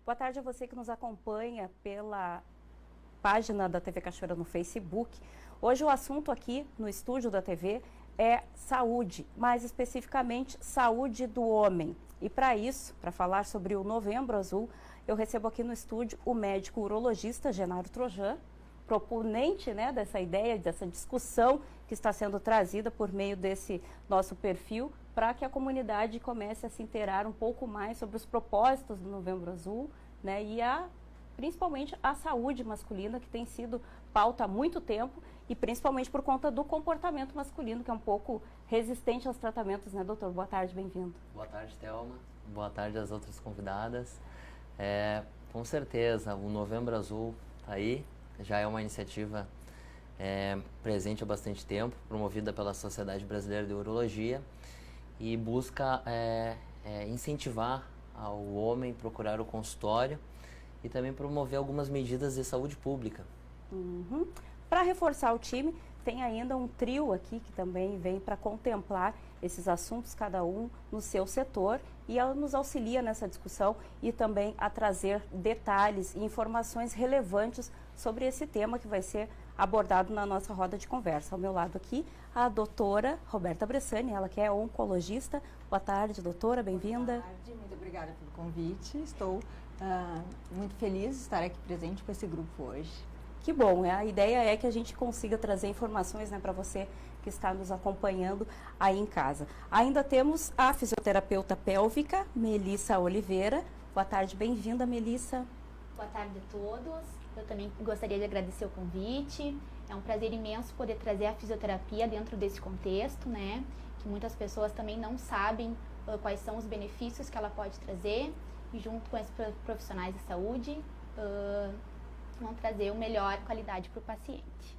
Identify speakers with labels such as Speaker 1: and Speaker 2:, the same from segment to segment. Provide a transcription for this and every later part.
Speaker 1: Boa tarde a você que nos acompanha pela página da TV Cachoeira no Facebook. Hoje o assunto aqui no estúdio da TV é saúde, mais especificamente saúde do homem. E para isso, para falar sobre o Novembro Azul, eu recebo aqui no estúdio o médico urologista Genaro Trojan, proponente, né, dessa ideia, dessa discussão que está sendo trazida por meio desse nosso perfil, para que a comunidade comece a se inteirar um pouco mais sobre os propósitos do Novembro Azul, né, e principalmente a saúde masculina, que tem sido pauta há muito tempo, e principalmente por conta do comportamento masculino, que é um pouco resistente aos tratamentos, né, doutor? Boa tarde, bem-vindo.
Speaker 2: Boa tarde, Thelma. Boa tarde às outras convidadas. Com certeza, o Novembro Azul está aí, já é uma iniciativa presente há bastante tempo, promovida pela Sociedade Brasileira de Urologia, e busca incentivar ao homem a procurar o consultório e também promover algumas medidas de saúde pública.
Speaker 1: Para reforçar o time, tem ainda um trio aqui que também vem para contemplar esses assuntos, cada um no seu setor, e nos auxilia nessa discussão e também a trazer detalhes e informações relevantes sobre esse tema que vai ser abordado na nossa roda de conversa. Ao meu lado aqui, a doutora Roberta Bressani, ela que é oncologista. Boa tarde, doutora, bem-vinda.
Speaker 3: Boa tarde, muito obrigada pelo convite. Estou muito feliz de estar aqui presente com esse grupo hoje.
Speaker 1: Que bom, a ideia é que a gente consiga trazer informações, né, para você que está nos acompanhando aí em casa. Ainda temos a fisioterapeuta pélvica, Melissa Oliveira. Boa tarde, bem-vinda, Melissa.
Speaker 4: Boa tarde a todos. Eu também gostaria de agradecer o convite. É um prazer imenso poder trazer a fisioterapia dentro desse contexto, né? Que muitas pessoas também não sabem quais são os benefícios que ela pode trazer. E junto com esses profissionais de saúde, vão trazer uma melhor qualidade para o paciente.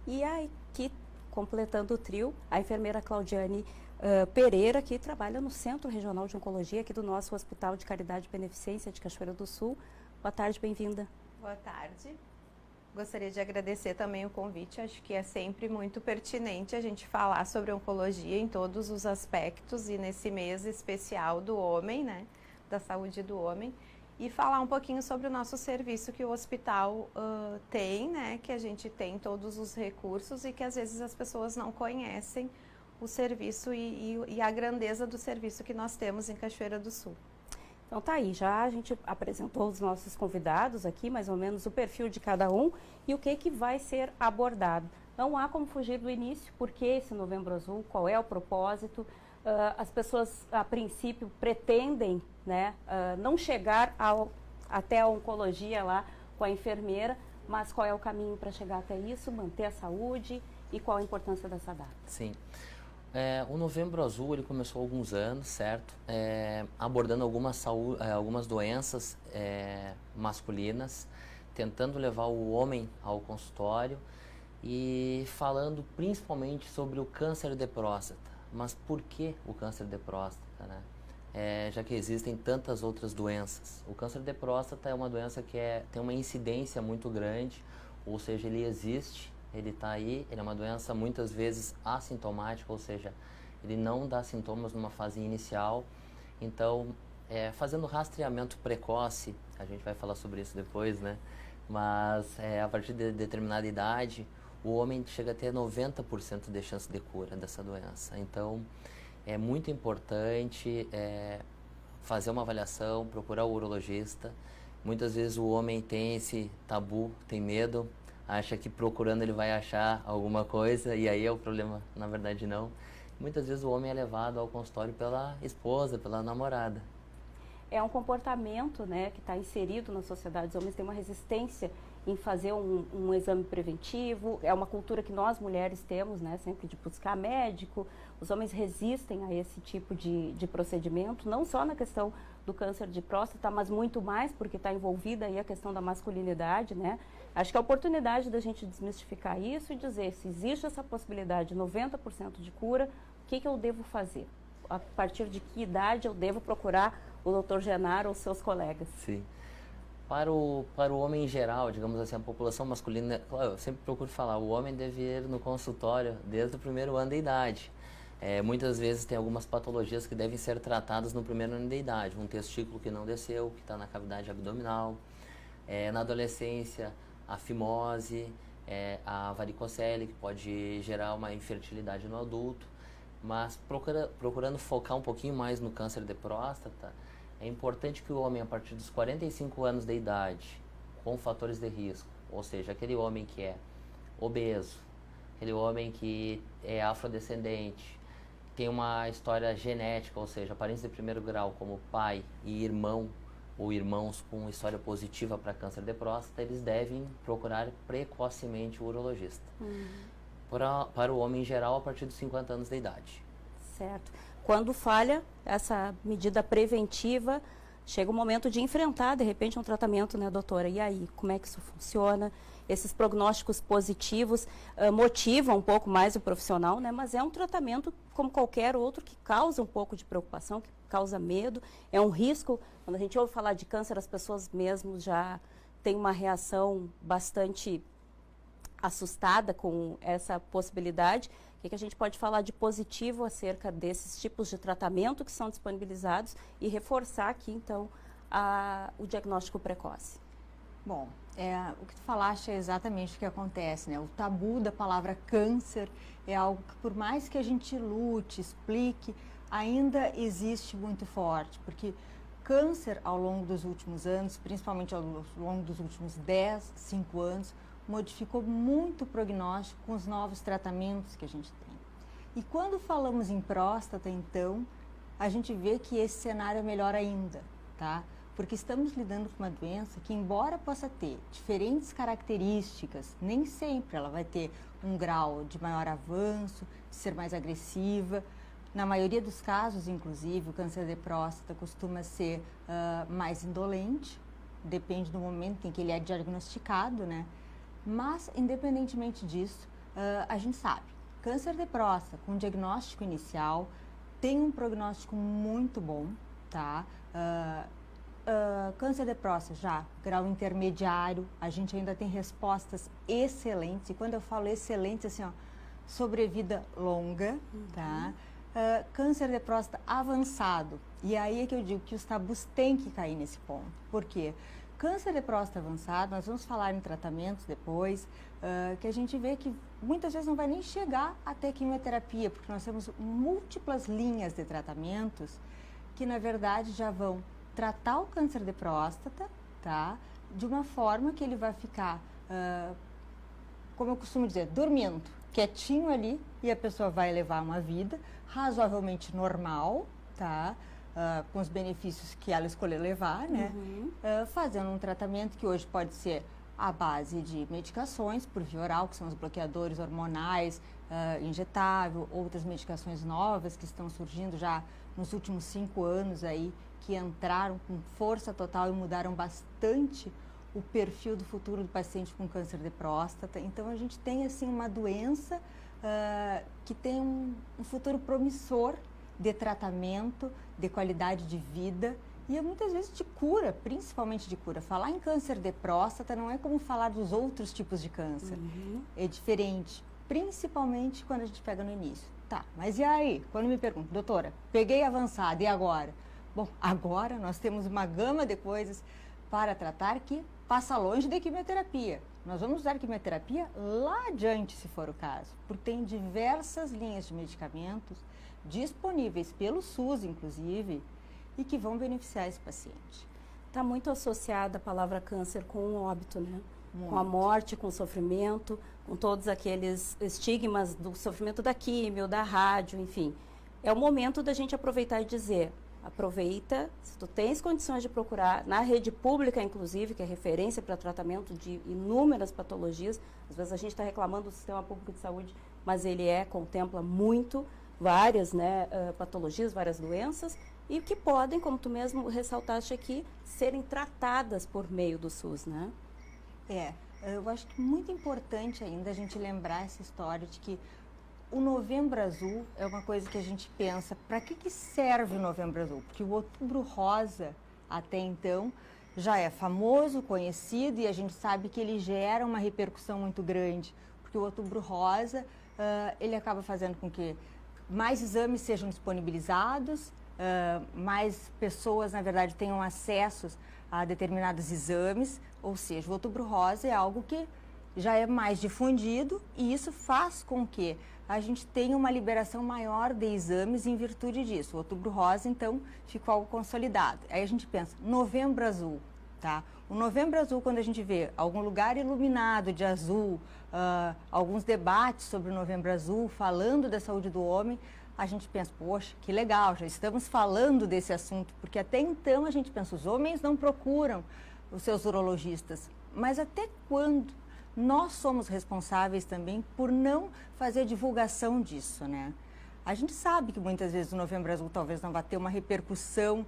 Speaker 1: E aqui, completando o trio, a enfermeira Claudiane Pereira, que trabalha no Centro Regional de Oncologia aqui do nosso Hospital de Caridade e Beneficência de Cachoeira do Sul. Boa tarde, bem-vinda.
Speaker 3: Boa tarde. Gostaria de agradecer também o convite. Acho que é sempre muito pertinente a gente falar sobre oncologia em todos os aspectos e nesse mês especial do homem, né, da saúde do homem. E falar um pouquinho sobre o nosso serviço que o hospital tem, né, que a gente tem todos os recursos e que às vezes as pessoas não conhecem o serviço e a grandeza do serviço que nós temos em Cachoeira do Sul.
Speaker 1: Então tá aí, já a gente apresentou os nossos convidados aqui, mais ou menos o perfil de cada um e o que vai ser abordado. Não há como fugir do início, porque esse Novembro Azul, qual é o propósito? As pessoas, a princípio, pretendem, né, não chegar até a oncologia lá com a enfermeira, mas qual é o caminho para chegar até isso, manter a saúde e qual a importância dessa data?
Speaker 2: Sim. O Novembro Azul ele começou há alguns anos, certo? Abordando algumas doenças masculinas, tentando levar o homem ao consultório e falando principalmente sobre o câncer de próstata. Mas por que o câncer de próstata, né? Já que existem tantas outras doenças. O câncer de próstata é uma doença que tem uma incidência muito grande, ou seja, ele existe, ele está aí, ele é uma doença muitas vezes assintomática, ou seja, ele não dá sintomas numa fase inicial. Então, fazendo rastreamento precoce, a gente vai falar sobre isso depois, né? Mas a partir de determinada idade, o homem chega a ter 90% de chance de cura dessa doença. Então, é muito importante fazer uma avaliação, procurar o urologista. Muitas vezes o homem tem esse tabu, tem medo, acha que procurando ele vai achar alguma coisa, e aí é o problema, na verdade não. Muitas vezes o homem é levado ao consultório pela esposa, pela namorada.
Speaker 1: É um comportamento, né, que está inserido na sociedade. Os homens têm uma resistência em fazer um exame preventivo. É uma cultura que nós mulheres temos, né, sempre de buscar médico. Os homens resistem a esse tipo de procedimento, não só na questão do câncer de próstata, mas muito mais porque está envolvida aí a questão da masculinidade, né? Acho que a oportunidade da gente desmistificar isso e dizer se existe essa possibilidade de 90% de cura, o que eu devo fazer? A partir de que idade eu devo procurar o Dr. Genaro ou seus colegas?
Speaker 2: Sim. Para o homem em geral, digamos assim, a população masculina, claro, eu sempre procuro falar, o homem deve ir no consultório desde o primeiro ano de idade. Muitas vezes tem algumas patologias que devem ser tratadas no primeiro ano de idade. Um testículo que não desceu, que está na cavidade abdominal. Na adolescência, a fimose, a varicocele, que pode gerar uma infertilidade no adulto. Mas procurando focar um pouquinho mais no câncer de próstata, é importante que o homem, a partir dos 45 anos de idade, com fatores de risco, ou seja, aquele homem que é obeso, aquele homem que é afrodescendente, tem uma história genética, ou seja, parentes de primeiro grau, como pai e irmão, ou irmãos com história positiva para câncer de próstata, eles devem procurar precocemente o urologista. Para o homem em geral, a partir dos 50 anos de idade.
Speaker 1: Certo. Quando falha essa medida preventiva, chega o momento de enfrentar, de repente, um tratamento, né, doutora? E aí, como é que isso funciona? Esses prognósticos positivos motivam um pouco mais o profissional, né? Mas é um tratamento como qualquer outro que causa um pouco de preocupação, que causa medo, é um risco. Quando a gente ouve falar de câncer, as pessoas mesmo já têm uma reação bastante assustada com essa possibilidade. O que a gente pode falar de positivo acerca desses tipos de tratamento que são disponibilizados e reforçar aqui, então, o diagnóstico precoce?
Speaker 5: Bom, o que tu falaste é exatamente o que acontece, né? O tabu da palavra câncer é algo que, por mais que a gente lute, explique, ainda existe muito forte, porque câncer, ao longo dos últimos anos, principalmente ao longo dos últimos 10, 5 anos, modificou muito o prognóstico com os novos tratamentos que a gente tem. E quando falamos em próstata, então, a gente vê que esse cenário é melhor ainda, tá? Porque estamos lidando com uma doença que, embora possa ter diferentes características, nem sempre ela vai ter um grau de maior avanço, de ser mais agressiva. Na maioria dos casos, inclusive, o câncer de próstata costuma ser mais indolente, depende do momento em que ele é diagnosticado, né? Mas, independentemente disso, a gente sabe, câncer de próstata com diagnóstico inicial tem um prognóstico muito bom, tá? Câncer de próstata já, grau intermediário, a gente ainda tem respostas excelentes, e quando eu falo excelentes, assim, ó, sobrevida longa, tá? Câncer de próstata avançado, e aí é que eu digo que os tabus têm que cair nesse ponto. Por quê? Câncer de próstata avançado, nós vamos falar em tratamentos depois, que a gente vê que muitas vezes não vai nem chegar até quimioterapia, porque nós temos múltiplas linhas de tratamentos que, na verdade, já vão tratar o câncer de próstata, tá? De uma forma que ele vai ficar, como eu costumo dizer, dormindo, quietinho ali, e a pessoa vai levar uma vida razoavelmente normal, tá? Com os benefícios que ela escolher levar, né? Fazendo um tratamento que hoje pode ser à base de medicações por via oral, que são os bloqueadores hormonais, injetável, outras medicações novas que estão surgindo já nos últimos 5 anos aí, que entraram com força total e mudaram bastante o perfil do futuro do paciente com câncer de próstata. Então, a gente tem, assim, uma doença que tem um futuro promissor de tratamento, de qualidade de vida e muitas vezes de cura, principalmente de cura. Falar em câncer de próstata não é como falar dos outros tipos de câncer. É diferente, principalmente quando a gente pega no início. Tá, mas e aí? Quando me perguntam, doutora, peguei avançado, e agora? Bom, agora nós temos uma gama de coisas para tratar que passa longe da quimioterapia. Nós vamos usar quimioterapia lá adiante, se for o caso, porque tem diversas linhas de medicamentos disponíveis pelo SUS, inclusive, e que vão beneficiar esse paciente.
Speaker 1: Está muito associada a palavra câncer com o óbito, né?
Speaker 5: Muito.
Speaker 1: Com a morte, com o sofrimento, com todos aqueles estigmas do sofrimento da químio, da rádio, enfim. É o momento da gente aproveitar e dizer, aproveita, se tu tens condições de procurar, na rede pública, inclusive, que é referência para tratamento de inúmeras patologias, às vezes a gente está reclamando do sistema público de saúde, mas ele contempla muito, várias, né, patologias, várias doenças, e que podem, como tu mesmo ressaltaste aqui, serem tratadas por meio do SUS, né?
Speaker 5: Eu acho que muito importante ainda a gente lembrar essa história de que o Novembro Azul é uma coisa que a gente pensa, para que serve o Novembro Azul? Porque o Outubro Rosa, até então, já é famoso, conhecido, e a gente sabe que ele gera uma repercussão muito grande, porque o Outubro Rosa, ele acaba fazendo com que mais exames sejam disponibilizados, mais pessoas, na verdade, tenham acessos a determinados exames, ou seja, o Outubro Rosa é algo que já é mais difundido e isso faz com que a gente tenha uma liberação maior de exames em virtude disso. O Outubro Rosa, então, ficou algo consolidado. Aí a gente pensa, Novembro Azul, tá? O Novembro Azul, quando a gente vê algum lugar iluminado de azul, alguns debates sobre o Novembro Azul, falando da saúde do homem, a gente pensa, poxa, que legal, já estamos falando desse assunto, porque até então a gente pensa, os homens não procuram os seus urologistas, mas até quando nós somos responsáveis também por não fazer divulgação disso, né? A gente sabe que muitas vezes o Novembro Azul talvez não vá ter uma repercussão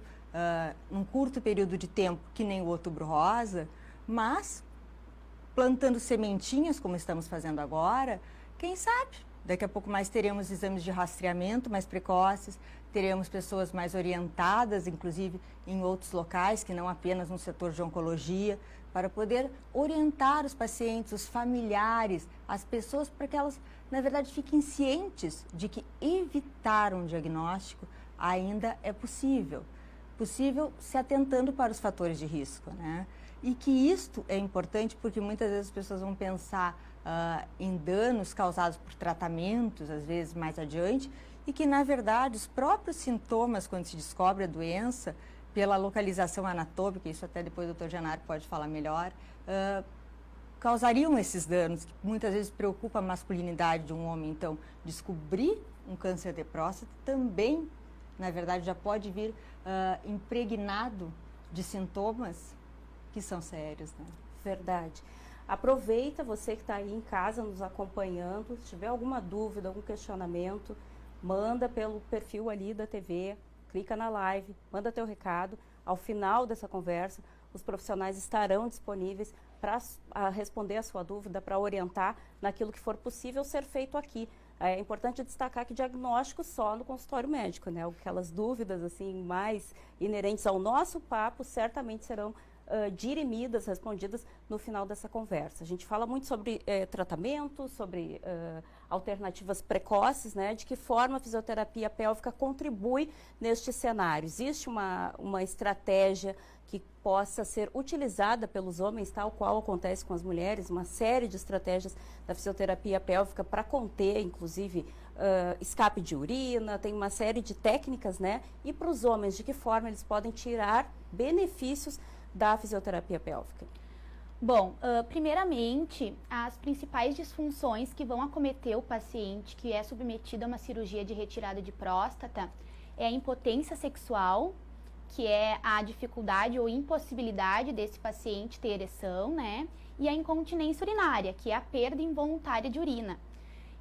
Speaker 5: num curto período de tempo, que nem o Outubro Rosa, mas plantando sementinhas, como estamos fazendo agora, quem sabe? Daqui a pouco mais teremos exames de rastreamento mais precoces, teremos pessoas mais orientadas, inclusive em outros locais, que não apenas no setor de oncologia, para poder orientar os pacientes, os familiares, as pessoas, para que elas, na verdade, fiquem cientes de que evitar um diagnóstico ainda é possível. Possível se atentando para os fatores de risco, né? E que isto é importante porque muitas vezes as pessoas vão pensar em danos causados por tratamentos, às vezes mais adiante, e que, na verdade, os próprios sintomas, quando se descobre a doença, pela localização anatômica, isso até depois o Dr. Genaro pode falar melhor, causariam esses danos, que muitas vezes preocupa a masculinidade de um homem. Então, descobrir um câncer de próstata também, na verdade, já pode vir impregnado de sintomas que são sérios, né?
Speaker 1: Verdade. Aproveita, você que está aí em casa nos acompanhando, se tiver alguma dúvida, algum questionamento, manda pelo perfil ali da TV, clica na live, manda teu recado. Ao final dessa conversa, os profissionais estarão disponíveis para responder a sua dúvida, para orientar naquilo que for possível ser feito aqui. É importante destacar que diagnóstico só no consultório médico, né? Aquelas dúvidas assim mais inerentes ao nosso papo certamente serão dirimidas, respondidas no final dessa conversa. A gente fala muito sobre tratamento, sobre alternativas precoces, né? De que forma a fisioterapia pélvica contribui neste cenário. Existe uma estratégia que possa ser utilizada pelos homens, tal qual acontece com as mulheres, uma série de estratégias da fisioterapia pélvica para conter, inclusive, escape de urina, tem uma série de técnicas, né? E para os homens, de que forma eles podem tirar benefícios da fisioterapia pélvica?
Speaker 4: Bom, primeiramente, as principais disfunções que vão acometer o paciente que é submetido a uma cirurgia de retirada de próstata é a impotência sexual, que é a dificuldade ou impossibilidade desse paciente ter ereção, né? E a incontinência urinária, que é a perda involuntária de urina.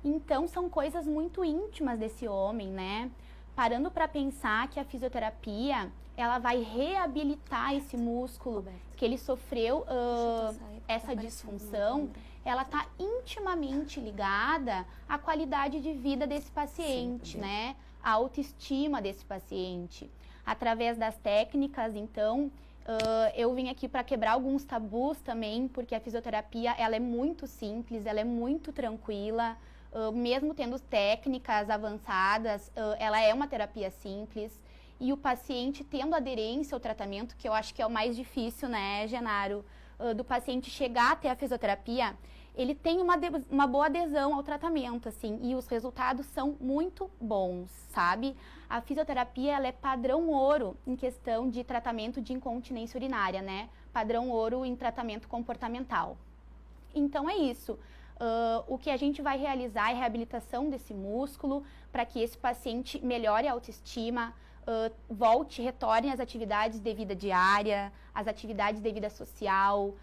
Speaker 4: Então, são coisas muito íntimas desse homem, né? Parando para pensar que a fisioterapia, ela vai reabilitar esse músculo que ele sofreu essa disfunção, ela está intimamente ligada à qualidade de vida desse paciente, né? A autoestima desse paciente. Através das técnicas, então, eu vim aqui para quebrar alguns tabus também, porque a fisioterapia, ela é muito simples, ela é muito tranquila, mesmo tendo técnicas avançadas, ela é uma terapia simples. E o paciente tendo aderência ao tratamento, que eu acho que é o mais difícil, né, Genaro, do paciente chegar até a fisioterapia, ele tem uma boa adesão ao tratamento, assim, e os resultados são muito bons, sabe? A fisioterapia, ela é padrão ouro em questão de tratamento de incontinência urinária, né? Padrão ouro em tratamento comportamental. Então é isso. O que a gente vai realizar é a reabilitação desse músculo para que esse paciente melhore a autoestima, retorne às atividades de vida diária, às atividades de vida social,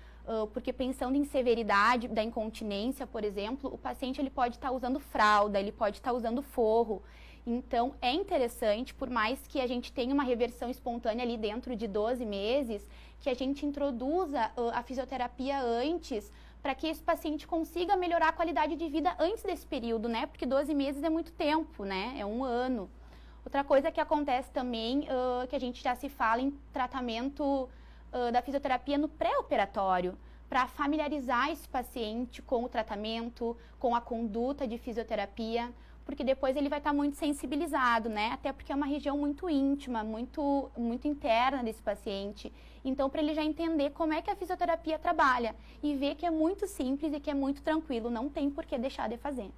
Speaker 4: porque pensando em severidade da incontinência, por exemplo, o paciente ele pode estar usando fralda, ele pode estar usando forro. Então, é interessante, por mais que a gente tenha uma reversão espontânea ali dentro de 12 meses, que a gente introduza a fisioterapia antes, para que esse paciente consiga melhorar a qualidade de vida antes desse período, né? Porque 12 meses é muito tempo, né? É um ano. Outra coisa que acontece também, que a gente já se fala em tratamento da fisioterapia no pré-operatório, para familiarizar esse paciente com o tratamento, com a conduta de fisioterapia, porque depois ele vai estar muito sensibilizado, né? Até porque é uma região muito íntima, muito interna desse paciente. Então, para ele já entender como é que a fisioterapia trabalha e ver que é muito simples e que é muito tranquilo, não tem por que deixar de fazer.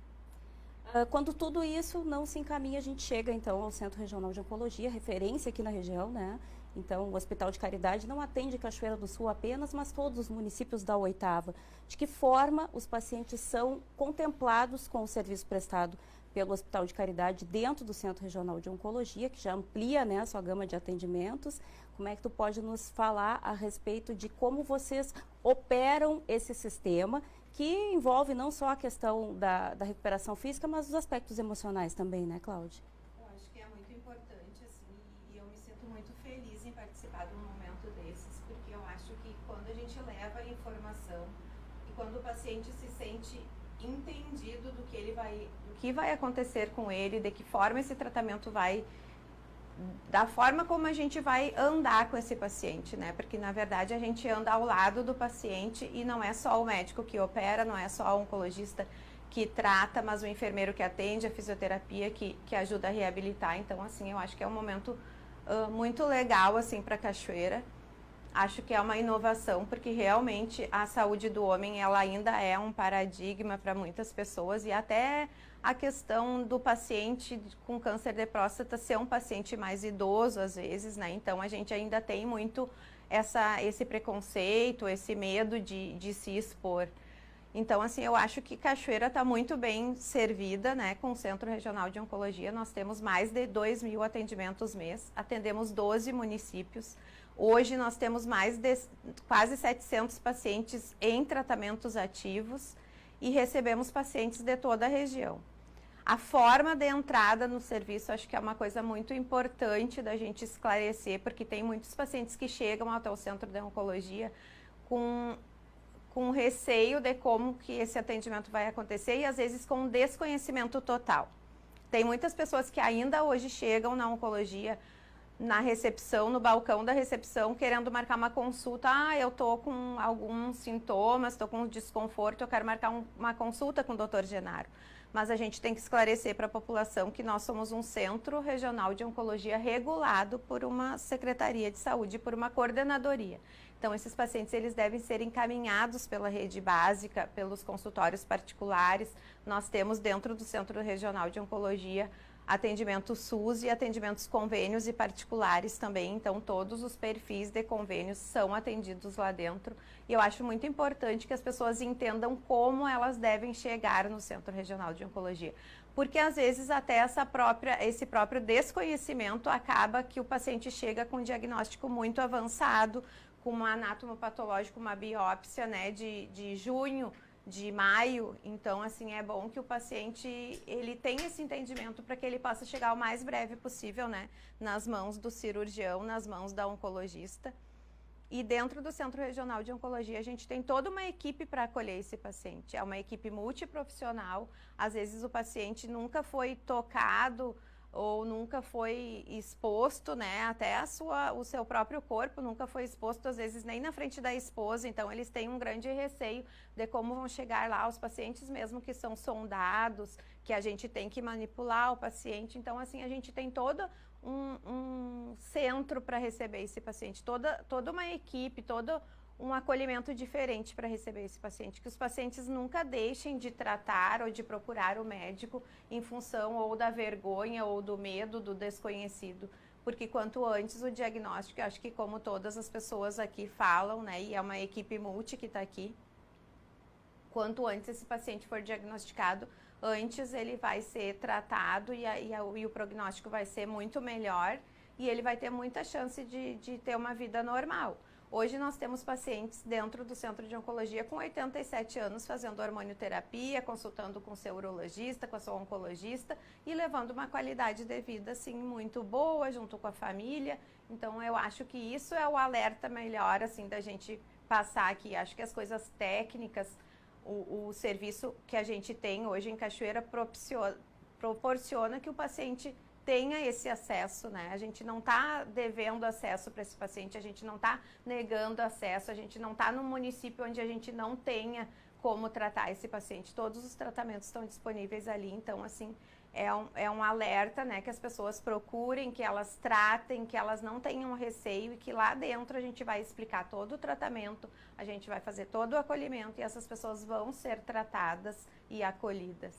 Speaker 1: Quando tudo isso não se encaminha, a gente chega então ao Centro Regional de Oncologia, referência aqui na região, né? Então, o Hospital de Caridade não atende Cachoeira do Sul apenas, mas todos os municípios da Oitava. De que forma os pacientes são contemplados com o serviço prestado pelo Hospital de Caridade dentro do Centro Regional de Oncologia, que já amplia, né, a sua gama de atendimentos? Como é que tu pode nos falar a respeito de como vocês operam esse sistema, que envolve não só a questão da recuperação física, mas os aspectos emocionais também, né, Cláudia?
Speaker 3: Eu acho que é muito importante, assim, e eu me sinto muito feliz em participar de um momento desses, porque eu acho que quando a gente leva a informação e quando o paciente se sente entendido do que vai acontecer com ele, de que forma esse tratamento da forma como a gente vai andar com esse paciente, né? Porque, na verdade, a gente anda ao lado do paciente e não é só o médico que opera, não é só o oncologista que trata, mas o enfermeiro que atende, a fisioterapia que ajuda a reabilitar. Então, assim, eu acho que é um momento muito legal, assim, para Cachoeira. Acho que é uma inovação, porque realmente a saúde do homem, ela ainda é um paradigma para muitas pessoas, e até a questão do paciente com câncer de próstata ser um paciente mais idoso, às vezes, né? Então, a gente ainda tem muito esse preconceito, esse medo de se expor. Então, assim, eu acho que Cachoeira está muito bem servida, né, com o Centro Regional de Oncologia. Nós temos mais de 2.000 atendimentos mês, atendemos 12 municípios. Hoje nós temos mais de quase 700 pacientes em tratamentos ativos e recebemos pacientes de toda a região. A forma de entrada no serviço acho que é uma coisa muito importante da gente esclarecer, porque tem muitos pacientes que chegam até o Centro de Oncologia com receio de como que esse atendimento vai acontecer e às vezes com desconhecimento total. Tem muitas pessoas que ainda hoje chegam na oncologia, na recepção, no balcão da recepção, querendo marcar uma consulta. Eu tô com alguns sintomas, tô com desconforto, eu quero marcar uma consulta com o Dr. Genaro. Mas a gente tem que esclarecer para a população que nós somos um Centro Regional de Oncologia regulado por uma Secretaria de Saúde, por uma coordenadoria. Então, esses pacientes, eles devem ser encaminhados pela rede básica, pelos consultórios particulares. Nós temos dentro do Centro Regional de Oncologia atendimento SUS e atendimentos convênios e particulares também, então todos os perfis de convênios são atendidos lá dentro. E eu acho muito importante que as pessoas entendam como elas devem chegar no Centro Regional de Oncologia, porque às vezes até esse próprio desconhecimento acaba que o paciente chega com um diagnóstico muito avançado, com uma anatomopatológica, uma biópsia, né, de junho, de maio. Então, assim, é bom que o paciente ele tenha esse entendimento para que ele possa chegar o mais breve possível, né, nas mãos do cirurgião, nas mãos da oncologista. E dentro do Centro Regional de Oncologia, a gente tem toda uma equipe para acolher esse paciente. É uma equipe multiprofissional. Às vezes o paciente nunca foi tocado ou nunca foi exposto, né, até o seu próprio corpo nunca foi exposto, às vezes nem na frente da esposa, então eles têm um grande receio de como vão chegar lá os pacientes mesmo que são sondados, que a gente tem que manipular o paciente. Então, assim, a gente tem todo um centro para receber esse paciente, toda uma equipe, todo um acolhimento diferente para receber esse paciente, que os pacientes nunca deixem de tratar ou de procurar o médico em função ou da vergonha ou do medo, do desconhecido, porque quanto antes o diagnóstico, eu acho que como todas as pessoas aqui falam, né, e é uma equipe multi que está aqui, quanto antes esse paciente for diagnosticado, antes ele vai ser tratado e o prognóstico vai ser muito melhor e ele vai ter muita chance de ter uma vida normal. Hoje nós temos pacientes dentro do Centro de Oncologia com 87 anos fazendo hormonioterapia, consultando com seu urologista, com a sua oncologista e levando uma qualidade de vida assim muito boa junto com a família. Então eu acho que isso é o alerta melhor assim da gente passar aqui. Acho que as coisas técnicas, o serviço que a gente tem hoje em Cachoeira proporciona que o paciente tenha esse acesso, né? A gente não está devendo acesso para esse paciente, a gente não está negando acesso, a gente não está num município onde a gente não tenha como tratar esse paciente. Todos os tratamentos estão disponíveis ali, então, assim, é um alerta, né, que as pessoas procurem, que elas tratem, que elas não tenham receio e que lá dentro a gente vai explicar todo o tratamento, a gente vai fazer todo o acolhimento e essas pessoas vão ser tratadas e acolhidas.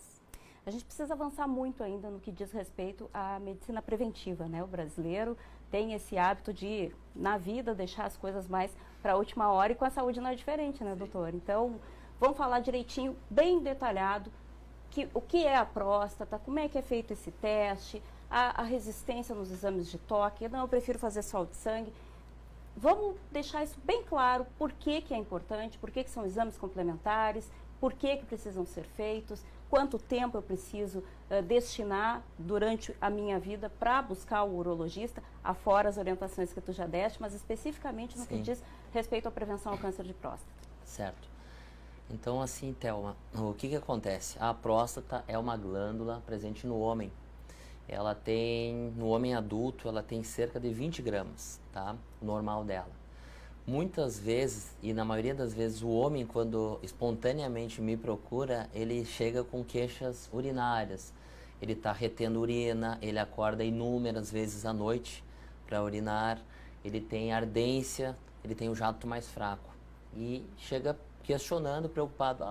Speaker 1: A gente precisa avançar muito ainda no que diz respeito à medicina preventiva, né? O brasileiro tem esse hábito de, na vida, deixar as coisas mais para a última hora e com a saúde não é diferente, né, doutor? Então, vamos falar direitinho, bem detalhado, o que é a próstata, como é que é feito esse teste, a resistência nos exames de toque. Não, eu prefiro fazer só o de sangue. Vamos deixar isso bem claro, por que é importante, por que são exames complementares, por que precisam ser feitos, quanto tempo eu preciso destinar durante a minha vida para buscar o urologista, afora as orientações que tu já deste, mas especificamente no que diz respeito à prevenção ao câncer de próstata.
Speaker 2: Certo. Então, assim, Thelma, o que acontece? A próstata é uma glândula presente no homem. Ela tem, no homem adulto, ela tem cerca de 20 gramas, tá? O normal dela. Muitas vezes, e na maioria das vezes, o homem, quando espontaneamente me procura, ele chega com queixas urinárias. Ele está retendo urina, ele acorda inúmeras vezes à noite para urinar, ele tem ardência, ele tem o jato mais fraco. E chega questionando, preocupado,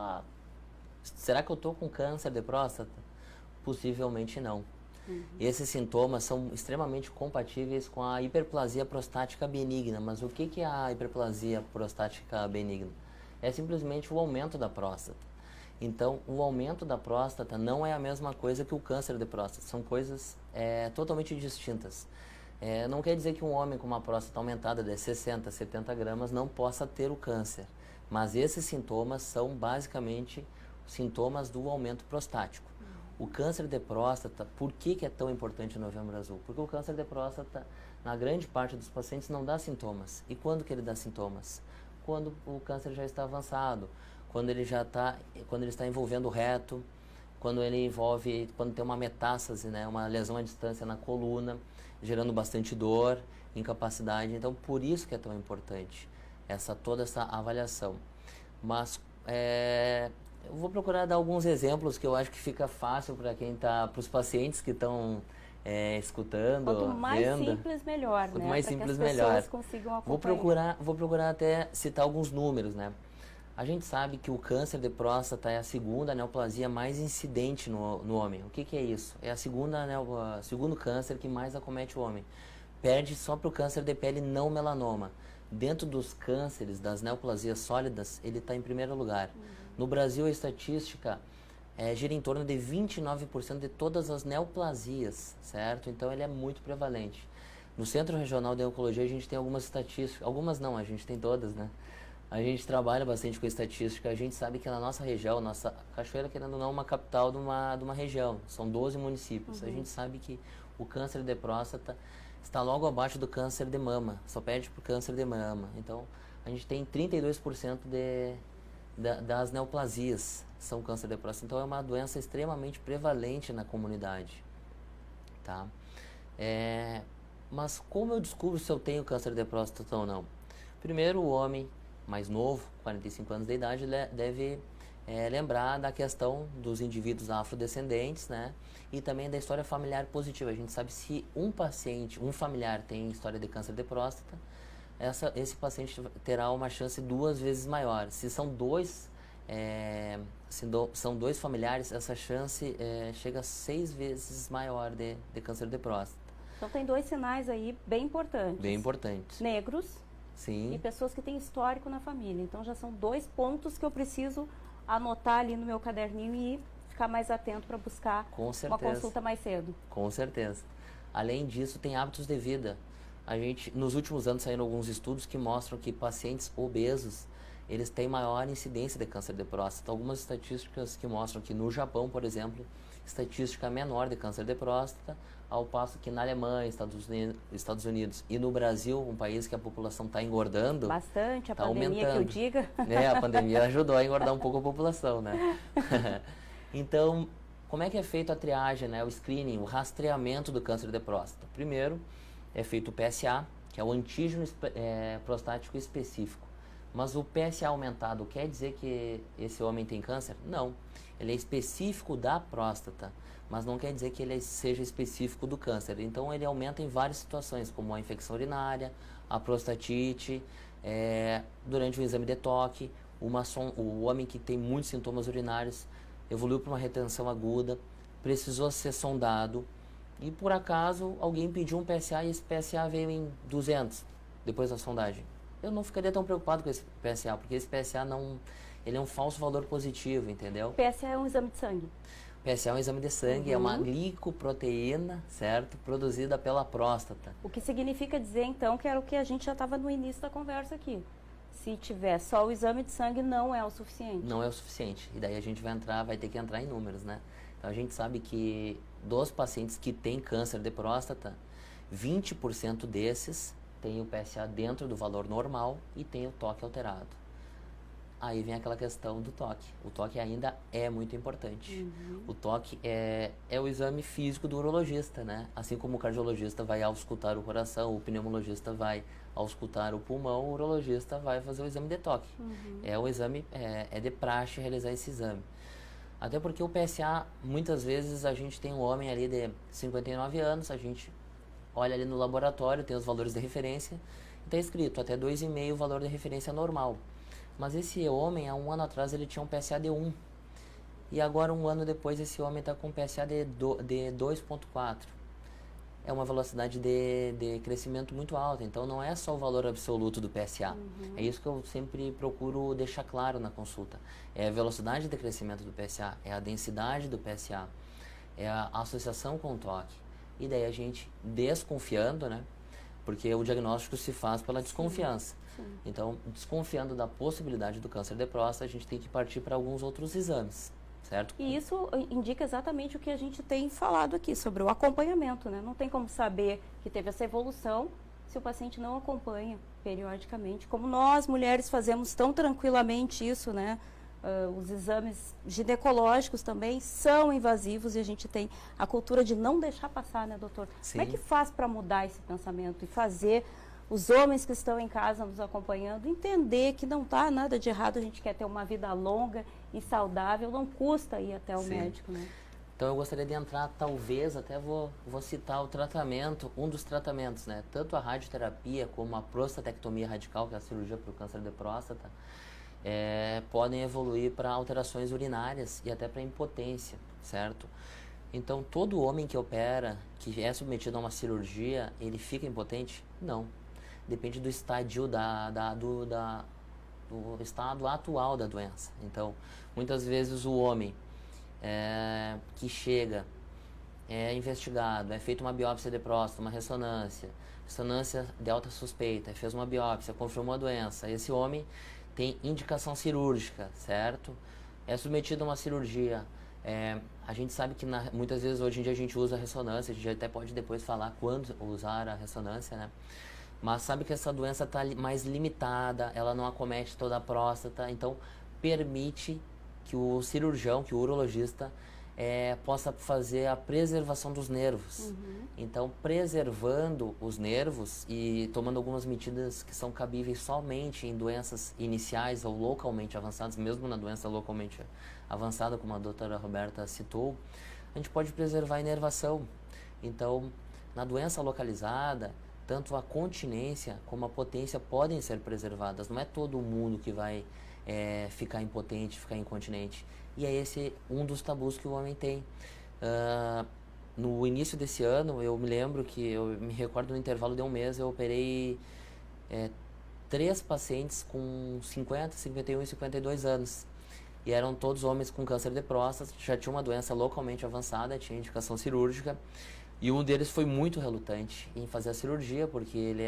Speaker 2: será que eu estou com câncer de próstata? Possivelmente não. Esses sintomas são extremamente compatíveis com a hiperplasia prostática benigna. Mas o que é a hiperplasia prostática benigna? É simplesmente o aumento da próstata. Então, o aumento da próstata não é a mesma coisa que o câncer de próstata. São coisas totalmente distintas. Não quer dizer que um homem com uma próstata aumentada de 60, 70 gramas não possa ter o câncer. Mas esses sintomas são basicamente sintomas do aumento prostático. O câncer de próstata, por que é tão importante o Novembro Azul? Porque o câncer de próstata, na grande parte dos pacientes, não dá sintomas. E quando que ele dá sintomas? Quando o câncer já está avançado, quando ele está envolvendo o reto, quando tem uma metástase, né, uma lesão à distância na coluna, gerando bastante dor, incapacidade. Então, por isso que é tão importante toda essa avaliação. Mas eu vou procurar dar alguns exemplos que eu acho que fica fácil para os pacientes que estão escutando,
Speaker 1: Quanto mais
Speaker 2: vendo.
Speaker 1: Simples, melhor,
Speaker 2: Quanto
Speaker 1: né?
Speaker 2: mais
Speaker 1: pra
Speaker 2: simples,
Speaker 1: que as
Speaker 2: melhor.
Speaker 1: pessoas consigam acompanhar.
Speaker 2: Vou procurar até citar alguns números, né? A gente sabe que o câncer de próstata é a segunda neoplasia mais incidente no homem. O que é isso? É o segundo câncer que mais acomete o homem. Perde só para o câncer de pele não melanoma. Dentro dos cânceres, das neoplasias sólidas, ele está em primeiro lugar. No Brasil, a estatística gira em torno de 29% de todas as neoplasias, certo? Então, ele é muito prevalente. No Centro Regional de Oncologia, a gente tem algumas estatísticas, algumas não, a gente tem todas, né? A gente trabalha bastante com estatística, a gente sabe que na nossa região, nossa Cachoeira, querendo ou não, é uma capital de uma região, são 12 municípios. A gente sabe que o câncer de próstata está logo abaixo do câncer de mama, só perde para o câncer de mama. Então, a gente tem 32% das neoplasias são câncer de próstata. Então, é uma doença extremamente prevalente na comunidade, tá? Mas como eu descubro se eu tenho câncer de próstata ou não? Primeiro, o homem mais novo, 45 anos de idade, deve lembrar da questão dos indivíduos afrodescendentes, né? E também da história familiar positiva. A gente sabe se um familiar tem história de câncer de próstata, esse paciente terá uma chance 2 vezes maior. Se são dois familiares, essa chance chega a 6 vezes maior de câncer de próstata.
Speaker 1: Então tem 2 sinais aí bem importantes.
Speaker 2: Bem importantes.
Speaker 1: Negros.
Speaker 2: Sim.
Speaker 1: E pessoas que têm histórico na família. Então já são 2 pontos que eu preciso anotar ali no meu caderninho e ficar mais atento para buscar uma consulta mais cedo.
Speaker 2: Com certeza. Além disso, tem hábitos de vida. Nos últimos anos saíram alguns estudos que mostram que pacientes obesos, eles têm maior incidência de câncer de próstata. Algumas estatísticas que mostram que no Japão, por exemplo, estatística menor de câncer de próstata, ao passo que na Alemanha, Estados Unidos e no Brasil, um país que a população está engordando,
Speaker 1: bastante, a
Speaker 2: tá
Speaker 1: pandemia
Speaker 2: aumentando.
Speaker 1: que eu diga.
Speaker 2: A pandemia ajudou a engordar um pouco a população, né? Então, como é que é feito a triagem, né? O screening, o rastreamento do câncer de próstata? Primeiro, é feito o PSA, que é o antígeno prostático específico. Mas o PSA aumentado quer dizer que esse homem tem câncer? Não. Ele é específico da próstata, mas não quer dizer que ele seja específico do câncer. Então ele aumenta em várias situações, como a infecção urinária, a prostatite, durante o exame de toque, o homem que tem muitos sintomas urinários evoluiu para uma retenção aguda, precisou ser sondado e por acaso alguém pediu um PSA e esse PSA veio em 200 depois da sondagem. Eu não ficaria tão preocupado com esse PSA, porque esse PSA não, ele é um falso valor positivo, entendeu?
Speaker 1: PSA é um exame de sangue.
Speaker 2: PSA é um exame de sangue, é uma glicoproteína, certo? Produzida pela próstata.
Speaker 1: O que significa dizer, então, que era o que a gente já estava no início da conversa aqui. Se tiver só o exame de sangue, não é o suficiente.
Speaker 2: Não é o suficiente. E daí a gente vai ter que entrar em números, né? Então a gente sabe que dos pacientes que têm câncer de próstata, 20% desses têm o PSA dentro do valor normal e tem o toque alterado. Aí vem aquela questão do toque. O toque ainda é muito importante. O toque é o exame físico do urologista, né? Assim como o cardiologista vai auscultar o coração, o pneumologista vai auscultar o pulmão, o urologista vai fazer o exame de toque. É o exame, é de praxe realizar esse exame. Até porque o PSA, muitas vezes a gente tem um homem ali de 59 anos, a gente olha ali no laboratório, tem os valores de referência, está escrito até 2,5 o valor de referência normal. Mas esse homem, há um ano atrás, ele tinha um PSA de 1. E agora, um ano depois, esse homem está com um PSA de 2,4. É uma velocidade de crescimento muito alta. Então, não é só o valor absoluto do PSA. É isso que eu sempre procuro deixar claro na consulta. É a velocidade de crescimento do PSA, é a densidade do PSA, é a associação com o toque. E daí a gente, desconfiando, né? Porque o diagnóstico se faz pela desconfiança. Então, desconfiando da possibilidade do câncer de próstata, a gente tem que partir para alguns outros exames, certo?
Speaker 1: E isso indica exatamente o que a gente tem falado aqui, sobre o acompanhamento, né? Não tem como saber que teve essa evolução se o paciente não acompanha periodicamente. Como nós, mulheres, fazemos tão tranquilamente isso, né? Os exames ginecológicos também são invasivos e a gente tem a cultura de não deixar passar, né, doutor?
Speaker 2: Sim.
Speaker 1: Como é que faz para mudar esse pensamento e fazer os homens que estão em casa nos acompanhando entender que não está nada de errado, a gente quer ter uma vida longa e saudável, não custa ir até o médico, né?
Speaker 2: Então eu gostaria de entrar, talvez, até vou citar o tratamento, um dos tratamentos, né? Tanto a radioterapia como a prostatectomia radical, que é a cirurgia para o câncer de próstata, podem evoluir para alterações urinárias e até para impotência, certo? Então, todo homem que opera, que é submetido a uma cirurgia, ele fica impotente? Não. Depende do estádio, do estado atual da doença. Então, muitas vezes o homem que chega, é investigado, é feita uma biópsia de próstata, uma ressonância de alta suspeita, fez uma biópsia, confirmou a doença. Esse homem tem indicação cirúrgica, certo? É submetido a uma cirurgia. A gente sabe que muitas vezes hoje em dia a gente usa a ressonância, a gente até pode depois falar quando usar a ressonância, né? Mas sabe que essa doença está mais limitada, ela não acomete toda a próstata, então permite que o cirurgião, que o urologista possa fazer a preservação dos nervos. Então, preservando os nervos e tomando algumas medidas que são cabíveis somente em doenças iniciais ou localmente avançadas, mesmo na doença localmente avançada, como a doutora Roberta citou, a gente pode preservar a inervação. Então, na doença localizada, tanto a continência como a potência podem ser preservadas. Não é todo mundo que vai ficar impotente, ficar incontinente. E é esse um dos tabus que o homem tem. No início desse ano, eu me lembro que, eu me recordo no intervalo de um mês, eu operei 3 pacientes com 50, 51 e 52 anos. E eram todos homens com câncer de próstata, já tinha uma doença localmente avançada, tinha indicação cirúrgica. E um deles foi muito relutante em fazer a cirurgia, porque ele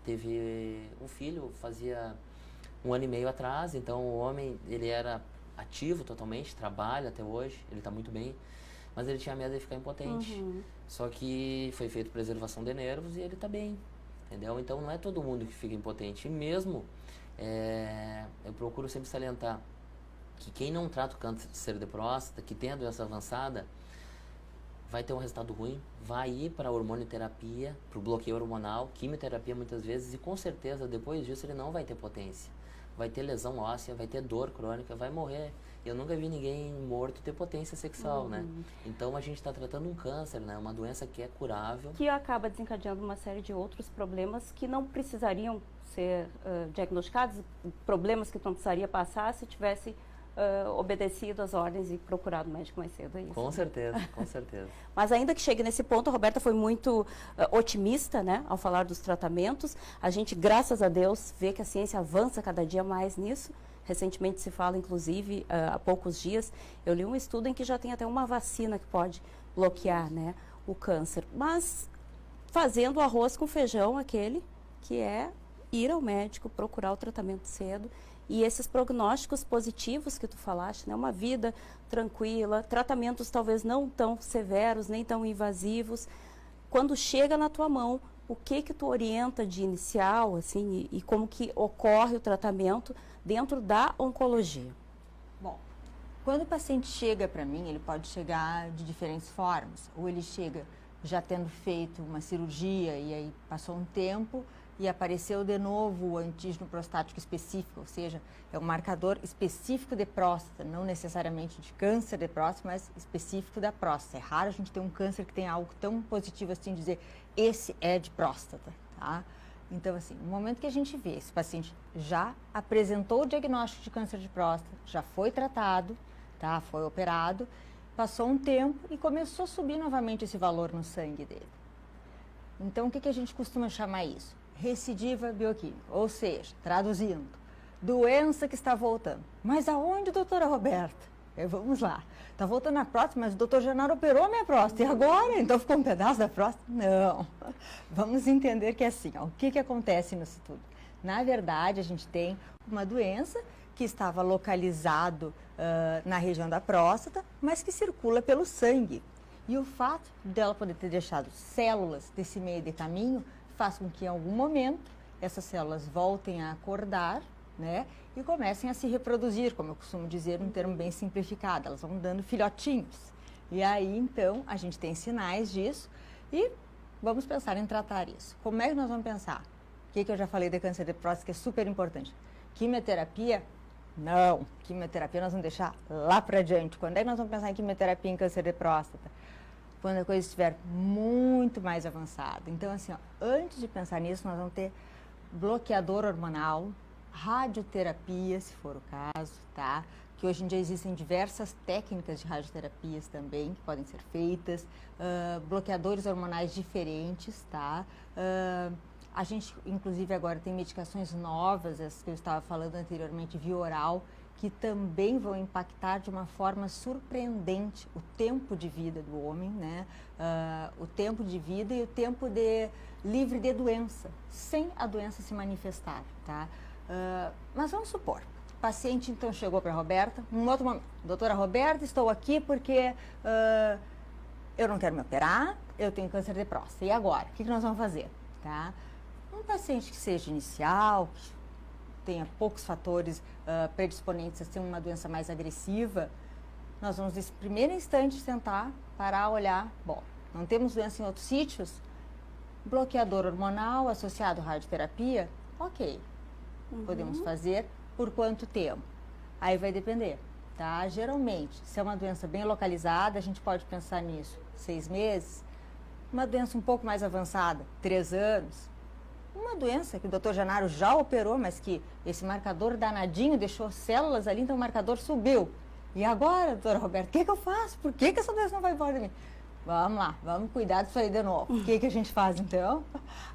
Speaker 2: teve um filho, fazia 1 ano e meio atrás, então o homem, ele era ativo totalmente, trabalha até hoje, ele está muito bem, mas ele tinha medo de ficar impotente. Só que foi feita preservação de nervos e ele está bem, entendeu? Então não é todo mundo que fica impotente. E mesmo, eu procuro sempre salientar que quem não trata o câncer de próstata, que tem a doença avançada, vai ter um resultado ruim, vai ir para a hormonioterapia, para o bloqueio hormonal, quimioterapia muitas vezes, e com certeza depois disso ele não vai ter potência. Vai ter lesão óssea, vai ter dor crônica, vai morrer. Eu nunca vi ninguém morto ter potência sexual, né? Então a gente está tratando um câncer, né? Uma doença que é curável.
Speaker 1: Que acaba desencadeando uma série de outros problemas que não precisariam ser diagnosticados, problemas que não precisaria passar se tivesse obedecido às ordens e procurado o médico mais cedo. É isso,
Speaker 2: Com
Speaker 1: né?
Speaker 2: certeza, com certeza.
Speaker 1: Mas ainda que chegue nesse ponto, a Roberta foi muito otimista, né, ao falar dos tratamentos. A gente, graças a Deus, vê que a ciência avança cada dia mais nisso. Recentemente se fala, inclusive, há poucos dias, eu li um estudo em que já tem até uma vacina que pode bloquear, né, o câncer. Mas fazendo o arroz com feijão, aquele que é ir ao médico, procurar o tratamento cedo. E esses prognósticos positivos que tu falaste, né, uma vida tranquila, tratamentos talvez não tão severos, nem tão invasivos. Quando chega na tua mão, o que tu orienta de inicial, assim, e como que ocorre o tratamento dentro da oncologia?
Speaker 5: Bom, quando o paciente chega para mim, ele pode chegar de diferentes formas. Ou ele chega já tendo feito uma cirurgia e aí passou um tempo e apareceu de novo o antígeno prostático específico, ou seja, é um marcador específico de próstata, não necessariamente de câncer de próstata, mas específico da próstata. É raro a gente ter um câncer que tenha algo tão positivo assim, dizer, esse é de próstata, tá? Então, assim, no momento que a gente vê, esse paciente já apresentou o diagnóstico de câncer de próstata, já foi tratado, tá? Foi operado, passou um tempo e começou a subir novamente esse valor no sangue dele. Então, o que a gente costuma chamar isso? Recidiva bioquímica, ou seja, traduzindo, doença que está voltando. Mas aonde, doutora Roberta? Vamos lá, está voltando a próstata, mas o doutor Genaro operou a minha próstata, e agora? Então ficou um pedaço da próstata? Não, vamos entender que é assim, ó, o que acontece nisso tudo? Na verdade, a gente tem uma doença que estava localizado na região da próstata, mas que circula pelo sangue. E o fato dela poder ter deixado células desse meio de caminho faz com que em algum momento essas células voltem a acordar, né, e comecem a se reproduzir, como eu costumo dizer, num termo bem simplificado, elas vão dando filhotinhos. E aí, então, a gente tem sinais disso e vamos pensar em tratar isso. Como é que nós vamos pensar? O que eu já falei de câncer de próstata, que é super importante. Quimioterapia? Não. Quimioterapia nós vamos deixar lá para diante. Quando é que nós vamos pensar em quimioterapia em câncer de próstata? Quando a coisa estiver muito mais avançada. Então, assim, ó, antes de pensar nisso, nós vamos ter bloqueador hormonal, radioterapia, se for o caso, tá? Que hoje em dia existem diversas técnicas de radioterapias também que podem ser feitas, bloqueadores hormonais diferentes, tá? A gente, inclusive, agora tem medicações novas, as que eu estava falando anteriormente, via oral, que também vão impactar de uma forma surpreendente o tempo de vida do homem, né? O tempo de vida e o tempo livre de doença, sem a doença se manifestar, tá? Mas vamos supor, o paciente então chegou para a Roberta, num outro momento, doutora Roberta, estou aqui porque eu não quero me operar, eu tenho câncer de próstata, e agora? O que nós vamos fazer? Tá? Um paciente que seja inicial, que tenha poucos fatores predisponentes a ser uma doença mais agressiva, nós vamos, nesse primeiro instante, tentar parar, olhar, bom, não temos doença em outros sítios, bloqueador hormonal associado à radioterapia, ok, podemos fazer por quanto tempo? Aí vai depender, tá? Geralmente, se é uma doença bem localizada, a gente pode pensar nisso, 6 meses, uma doença um pouco mais avançada, 3 anos, uma doença que o Dr. Genaro já operou, mas que esse marcador danadinho deixou células ali, então o marcador subiu. E agora, doutora Roberta, o que eu faço? Por que essa doença não vai embora de mim? Vamos lá, vamos cuidar disso aí de novo. O que a gente faz então?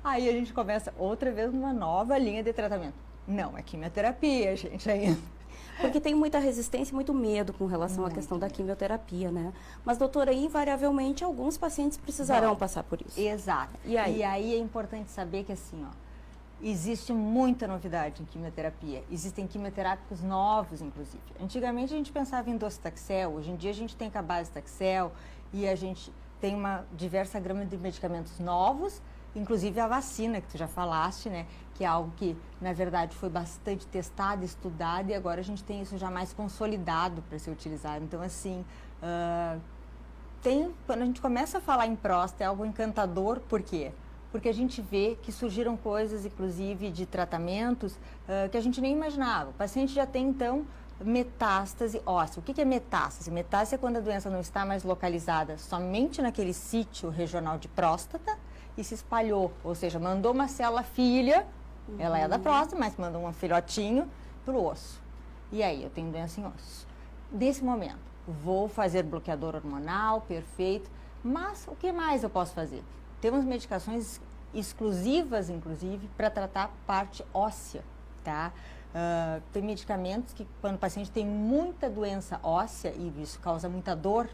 Speaker 5: Aí a gente começa outra vez uma nova linha de tratamento. Não é quimioterapia, gente, ainda.
Speaker 1: Porque tem muita resistência e muito medo com relação à questão da quimioterapia, né? Mas, doutora, invariavelmente, alguns pacientes precisarão passar por isso.
Speaker 5: Exato. E aí é importante saber que, assim, ó, existe muita novidade em quimioterapia. Existem quimioterápicos novos, inclusive. Antigamente, a gente pensava em docetaxel. Hoje em dia, a gente tem cabazitaxel e a gente tem uma diversa gama de medicamentos novos, inclusive a vacina, que tu já falaste, né? Que é algo que, na verdade, foi bastante testado, estudado, e agora a gente tem isso já mais consolidado para ser utilizado. Então, assim, quando a gente começa a falar em próstata, é algo encantador, por quê? Porque a gente vê que surgiram coisas, inclusive, de tratamentos que a gente nem imaginava. O paciente já tem, então, metástase óssea. O que é metástase? Metástase é quando a doença não está mais localizada somente naquele sítio regional de próstata e se espalhou, ou seja, mandou uma célula filha, ela é da próstata, mas mandou um filhotinho para o osso. E aí, eu tenho doença em osso. Nesse momento, vou fazer bloqueador hormonal, perfeito, mas o que mais eu posso fazer? Temos medicações exclusivas, inclusive, para tratar parte óssea, tá? Tem medicamentos que, quando o paciente tem muita doença óssea, e isso causa muita dor,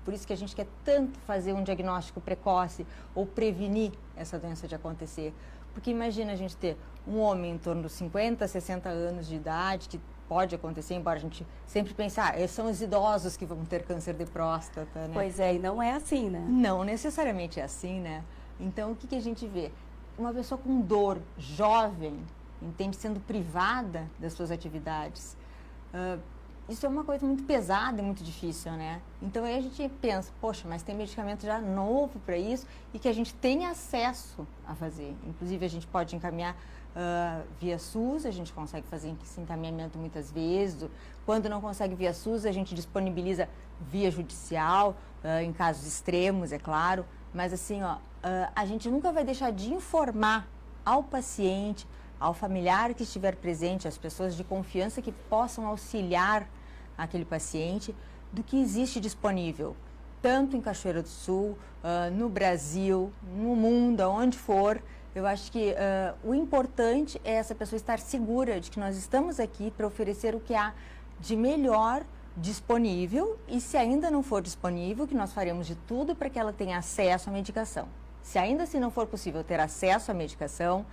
Speaker 5: por isso que a gente quer tanto fazer um diagnóstico precoce ou prevenir essa doença de acontecer. Porque imagina a gente ter um homem em torno dos 50, 60 anos de idade, que pode acontecer, embora a gente sempre pense, são os idosos que vão ter câncer de próstata, né?
Speaker 1: Pois é, e não é assim, né?
Speaker 5: Não necessariamente é assim, né? Então, o que a gente vê? Uma pessoa com dor, jovem, entende, sendo privada das suas atividades. Isso é uma coisa muito pesada e muito difícil, né? Então, aí a gente pensa, poxa, mas tem medicamento já novo para isso e que a gente tem acesso a fazer. Inclusive, a gente pode encaminhar via SUS, a gente consegue fazer esse encaminhamento muitas vezes. Quando não consegue via SUS, a gente disponibiliza via judicial, em casos extremos, é claro. Mas assim, a gente nunca vai deixar de informar ao paciente, ao familiar que estiver presente, às pessoas de confiança que possam auxiliar aquele paciente, do que existe disponível, tanto em Cachoeira do Sul, no Brasil, no mundo, aonde for. Eu acho que o importante é essa pessoa estar segura de que nós estamos aqui para oferecer o que há de melhor disponível, e se ainda não for disponível, que nós faremos de tudo para que ela tenha acesso à medicação. Se ainda assim não for possível ter acesso à medicação,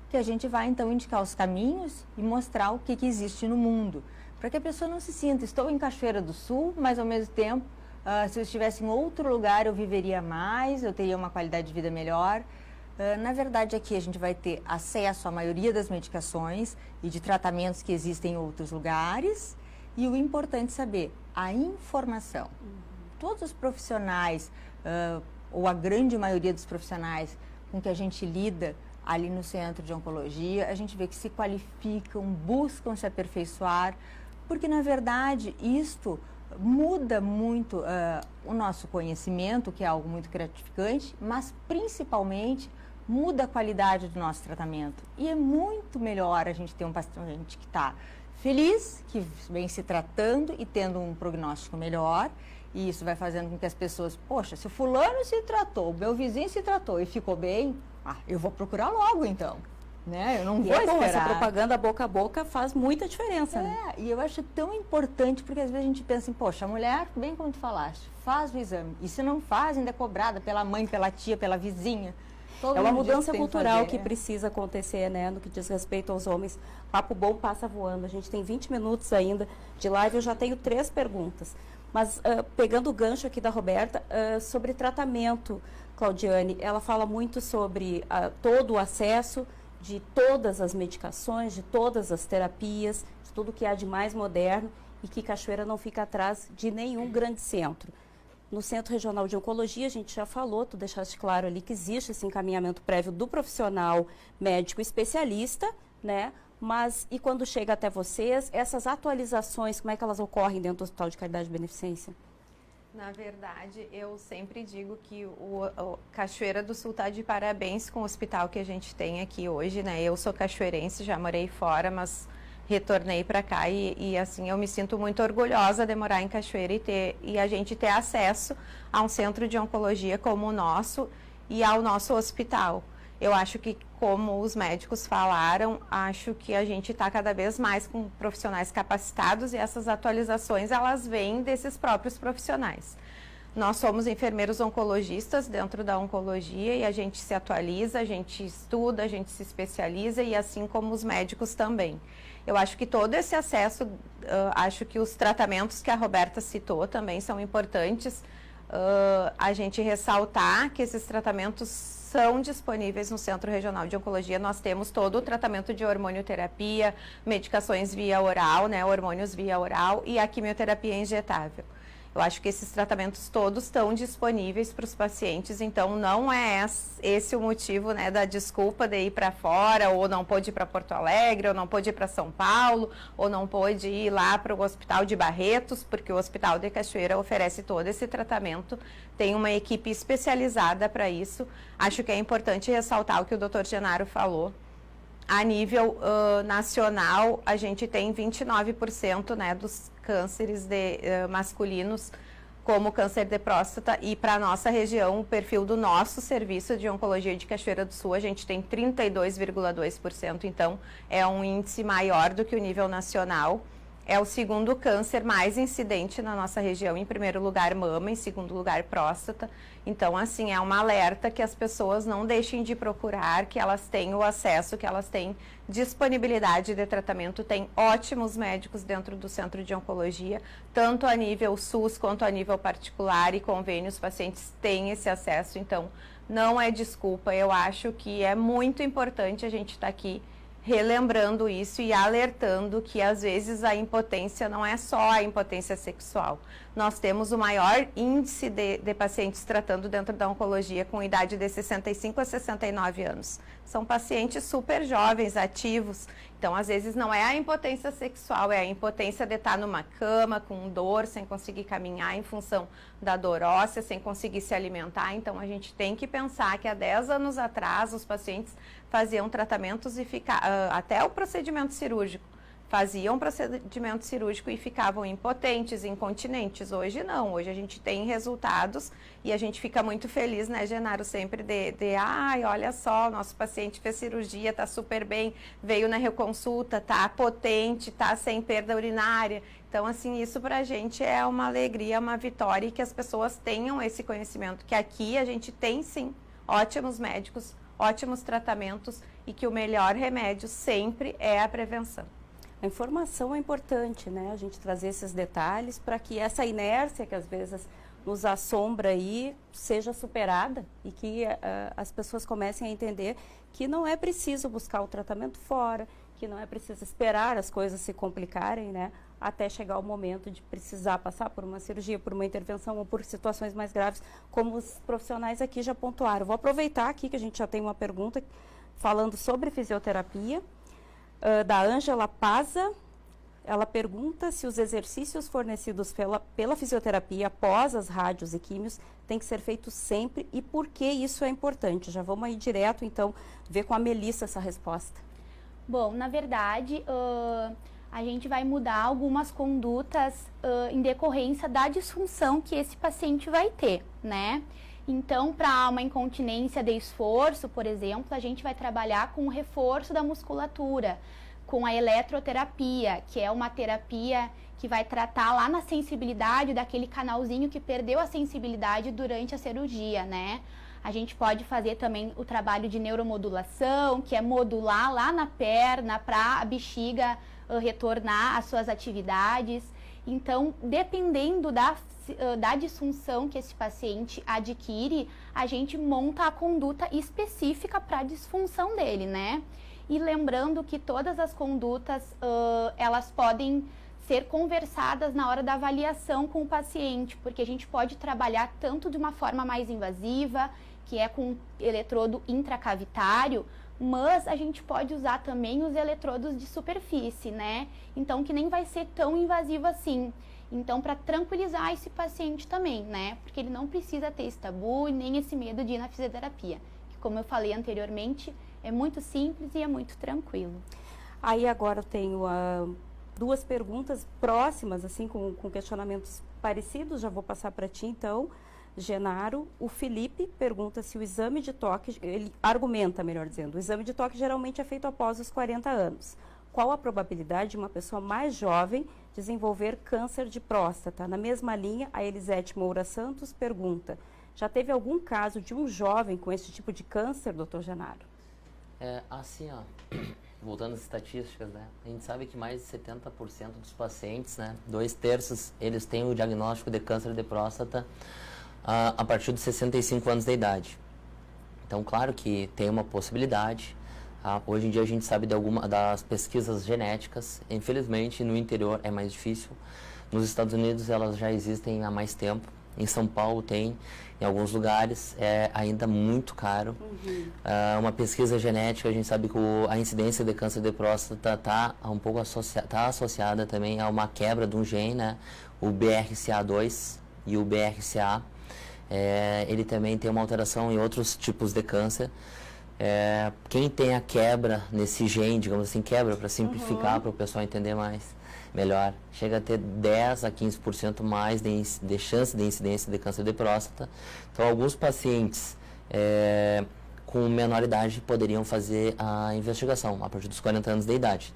Speaker 5: que a gente vai então indicar os caminhos e mostrar o que existe no mundo, para que a pessoa não se sinta, estou em Cachoeira do Sul, mas ao mesmo tempo, se eu estivesse em outro lugar eu viveria mais, eu teria uma qualidade de vida melhor. Na verdade, aqui a gente vai ter acesso à maioria das medicações e de tratamentos que existem em outros lugares. E o importante é saber a informação. Todos os profissionais, ou a grande maioria dos profissionais com que a gente lida ali no Centro de Oncologia, a gente vê que se qualificam, buscam se aperfeiçoar, porque, na verdade, isto muda muito o nosso conhecimento, que é algo muito gratificante, mas, principalmente, muda a qualidade do nosso tratamento. E é muito melhor a gente ter um paciente que está feliz, que vem se tratando e tendo um prognóstico melhor, e isso vai fazendo com que as pessoas, poxa, se o fulano se tratou, o meu vizinho se tratou e ficou bem, eu vou procurar logo então, né? Eu não vou esperar.
Speaker 1: Essa propaganda boca a boca faz muita diferença, né?
Speaker 5: E eu acho tão importante, porque às vezes a gente pensa assim, poxa, a mulher, bem como tu falaste, faz o exame, e se não faz, ainda é cobrada pela mãe, pela tia, pela vizinha.
Speaker 1: É uma mudança cultural que precisa acontecer, né, no que diz respeito aos homens. Papo bom passa voando. A gente tem 20 minutos ainda de live, eu já tenho 3 perguntas. Mas pegando o gancho aqui da Roberta, sobre tratamento, Claudiane, ela fala muito sobre todo o acesso de todas as medicações, de todas as terapias, de tudo que há de mais moderno, e que Cachoeira não fica atrás de nenhum grande centro. No Centro Regional de Oncologia, a gente já falou, tu deixaste claro ali que existe esse encaminhamento prévio do profissional médico especialista, né? Mas, e quando chega até vocês, essas atualizações, como é que elas ocorrem dentro do Hospital de Caridade e Beneficência?
Speaker 3: Na verdade, eu sempre digo que o Cachoeira do Sul está de parabéns com o hospital que a gente tem aqui hoje, né? Eu sou cachoeirense, já morei fora, mas retornei para cá e assim, eu me sinto muito orgulhosa de morar em Cachoeira e a gente ter acesso a um centro de oncologia como o nosso e ao nosso hospital. Eu acho que, como os médicos falaram, acho que a gente está cada vez mais com profissionais capacitados e essas atualizações, elas vêm desses próprios profissionais. Nós somos enfermeiros oncologistas dentro da oncologia e a gente se atualiza, a gente estuda, a gente se especializa e assim como os médicos também. Eu acho que todo esse acesso, acho que os tratamentos que a Roberta citou também são importantes. A gente ressaltar que esses tratamentos são disponíveis no Centro Regional de Oncologia. Nós temos todo o tratamento de hormonioterapia, medicações via oral, né, hormônios via oral e a quimioterapia injetável. Eu acho que esses tratamentos todos estão disponíveis para os pacientes, então não é esse o motivo, né, da desculpa de ir para fora, ou não pôde ir para Porto Alegre, ou não pôde ir para São Paulo, ou não pôde ir lá para o Hospital de Barretos, porque o Hospital de Cachoeira oferece todo esse tratamento, tem uma equipe especializada para isso. Acho que é importante ressaltar o que o Dr. Genaro falou. A nível nacional, a gente tem 29%, né, dos cânceres masculinos como câncer de próstata, e para a nossa região, o perfil do nosso serviço de oncologia de Cachoeira do Sul, a gente tem 32,2%, então é um índice maior do que o nível nacional. É o segundo câncer mais incidente na nossa região, em primeiro lugar mama, em segundo lugar próstata. Então, assim, é um alerta que as pessoas não deixem de procurar, que elas tenham o acesso, que elas têm disponibilidade de tratamento. Tem ótimos médicos dentro do centro de oncologia, tanto a nível SUS quanto a nível particular e convênio, os pacientes têm esse acesso. Então, não é desculpa, eu acho que é muito importante a gente estar aqui relembrando isso e alertando que às vezes a impotência não é só a impotência sexual. Nós temos o maior índice de pacientes tratando dentro da oncologia com idade de 65 a 69 anos. São pacientes super jovens, ativos. Então, às vezes, não é a impotência sexual, é a impotência de estar numa cama com dor, sem conseguir caminhar em função da dor óssea, sem conseguir se alimentar. Então, a gente tem que pensar que há 10 anos atrás, os pacientes faziam tratamentos e até o procedimento cirúrgico. Faziam procedimento cirúrgico e ficavam impotentes, incontinentes. Hoje não, hoje a gente tem resultados e a gente fica muito feliz, né, Genaro, sempre ai, olha só, nosso paciente fez cirurgia, tá super bem, veio na reconsulta, tá potente, tá sem perda urinária. Então, assim, isso pra gente é uma alegria, uma vitória, e que as pessoas tenham esse conhecimento, que aqui a gente tem sim ótimos médicos, ótimos tratamentos, e que o melhor remédio sempre é a prevenção.
Speaker 1: A informação é importante, né? A gente trazer esses detalhes para que essa inércia que às vezes nos assombra aí seja superada e que as pessoas comecem a entender que não é preciso buscar o tratamento fora, que não é preciso esperar as coisas se complicarem, né? Até chegar o momento de precisar passar por uma cirurgia, por uma intervenção ou por situações mais graves, como os profissionais aqui já pontuaram. Vou aproveitar aqui que a gente já tem uma pergunta falando sobre fisioterapia. Da Ângela Paza, ela pergunta se os exercícios fornecidos pela fisioterapia após as rádios e químios têm que ser feitos sempre e por que isso é importante. Já vamos aí direto, então, ver com a Melissa essa resposta.
Speaker 4: Bom, na verdade, a gente vai mudar algumas condutas em decorrência da disfunção que esse paciente vai ter, né? Então, para uma incontinência de esforço, por exemplo, a gente vai trabalhar com o reforço da musculatura, com a eletroterapia, que é uma terapia que vai tratar lá na sensibilidade daquele canalzinho que perdeu a sensibilidade durante a cirurgia, né? A gente pode fazer também o trabalho de neuromodulação, que é modular lá na perna para a bexiga retornar às suas atividades. Então, dependendo da disfunção que esse paciente adquire, a gente monta a conduta específica para a disfunção dele, né? E lembrando que todas as condutas, elas podem ser conversadas na hora da avaliação com o paciente, porque a gente pode trabalhar tanto de uma forma mais invasiva, que é com eletrodo intracavitário, mas a gente pode usar também os eletrodos de superfície, né? Então, que nem vai ser tão invasivo assim. Então, para tranquilizar esse paciente também, né? Porque ele não precisa ter esse tabu e nem esse medo de ir na fisioterapia. Que, como eu falei anteriormente, é muito simples e é muito tranquilo.
Speaker 1: Aí agora eu tenho duas perguntas próximas, assim, com questionamentos parecidos. Já vou passar para ti, então, Genaro. O Felipe pergunta se o exame de toque, ele argumenta, melhor dizendo, o exame de toque geralmente é feito após os 40 anos. Qual a probabilidade de uma pessoa mais jovem desenvolver câncer de próstata? Na mesma linha, a Elisete Moura Santos pergunta, já teve algum caso de um jovem com esse tipo de câncer, doutor Genaro?
Speaker 2: Assim, ó, voltando às estatísticas, né? A gente sabe que mais de 70% dos pacientes, né, 2/3, eles têm o diagnóstico de câncer de próstata a partir dos 65 anos de idade. Então, claro que tem uma possibilidade. Hoje em dia a gente sabe das pesquisas genéticas. Infelizmente, no interior é mais difícil, Nos Estados Unidos elas já existem há mais tempo. Em São Paulo tem, em alguns lugares, é ainda muito caro. Uma pesquisa genética, a gente sabe que a incidência de câncer de próstata está um pouco associada também a uma quebra de um gene, né? O BRCA2 e o BRCA. Ele também tem uma alteração em outros tipos de câncer. Quem tem a quebra nesse gene, digamos assim, quebra para simplificar, para o pessoal entender melhor, chega a ter 10 a 15% mais de chance de incidência de câncer de próstata. Então, alguns pacientes com menor idade poderiam fazer a investigação a partir dos 40 anos de idade,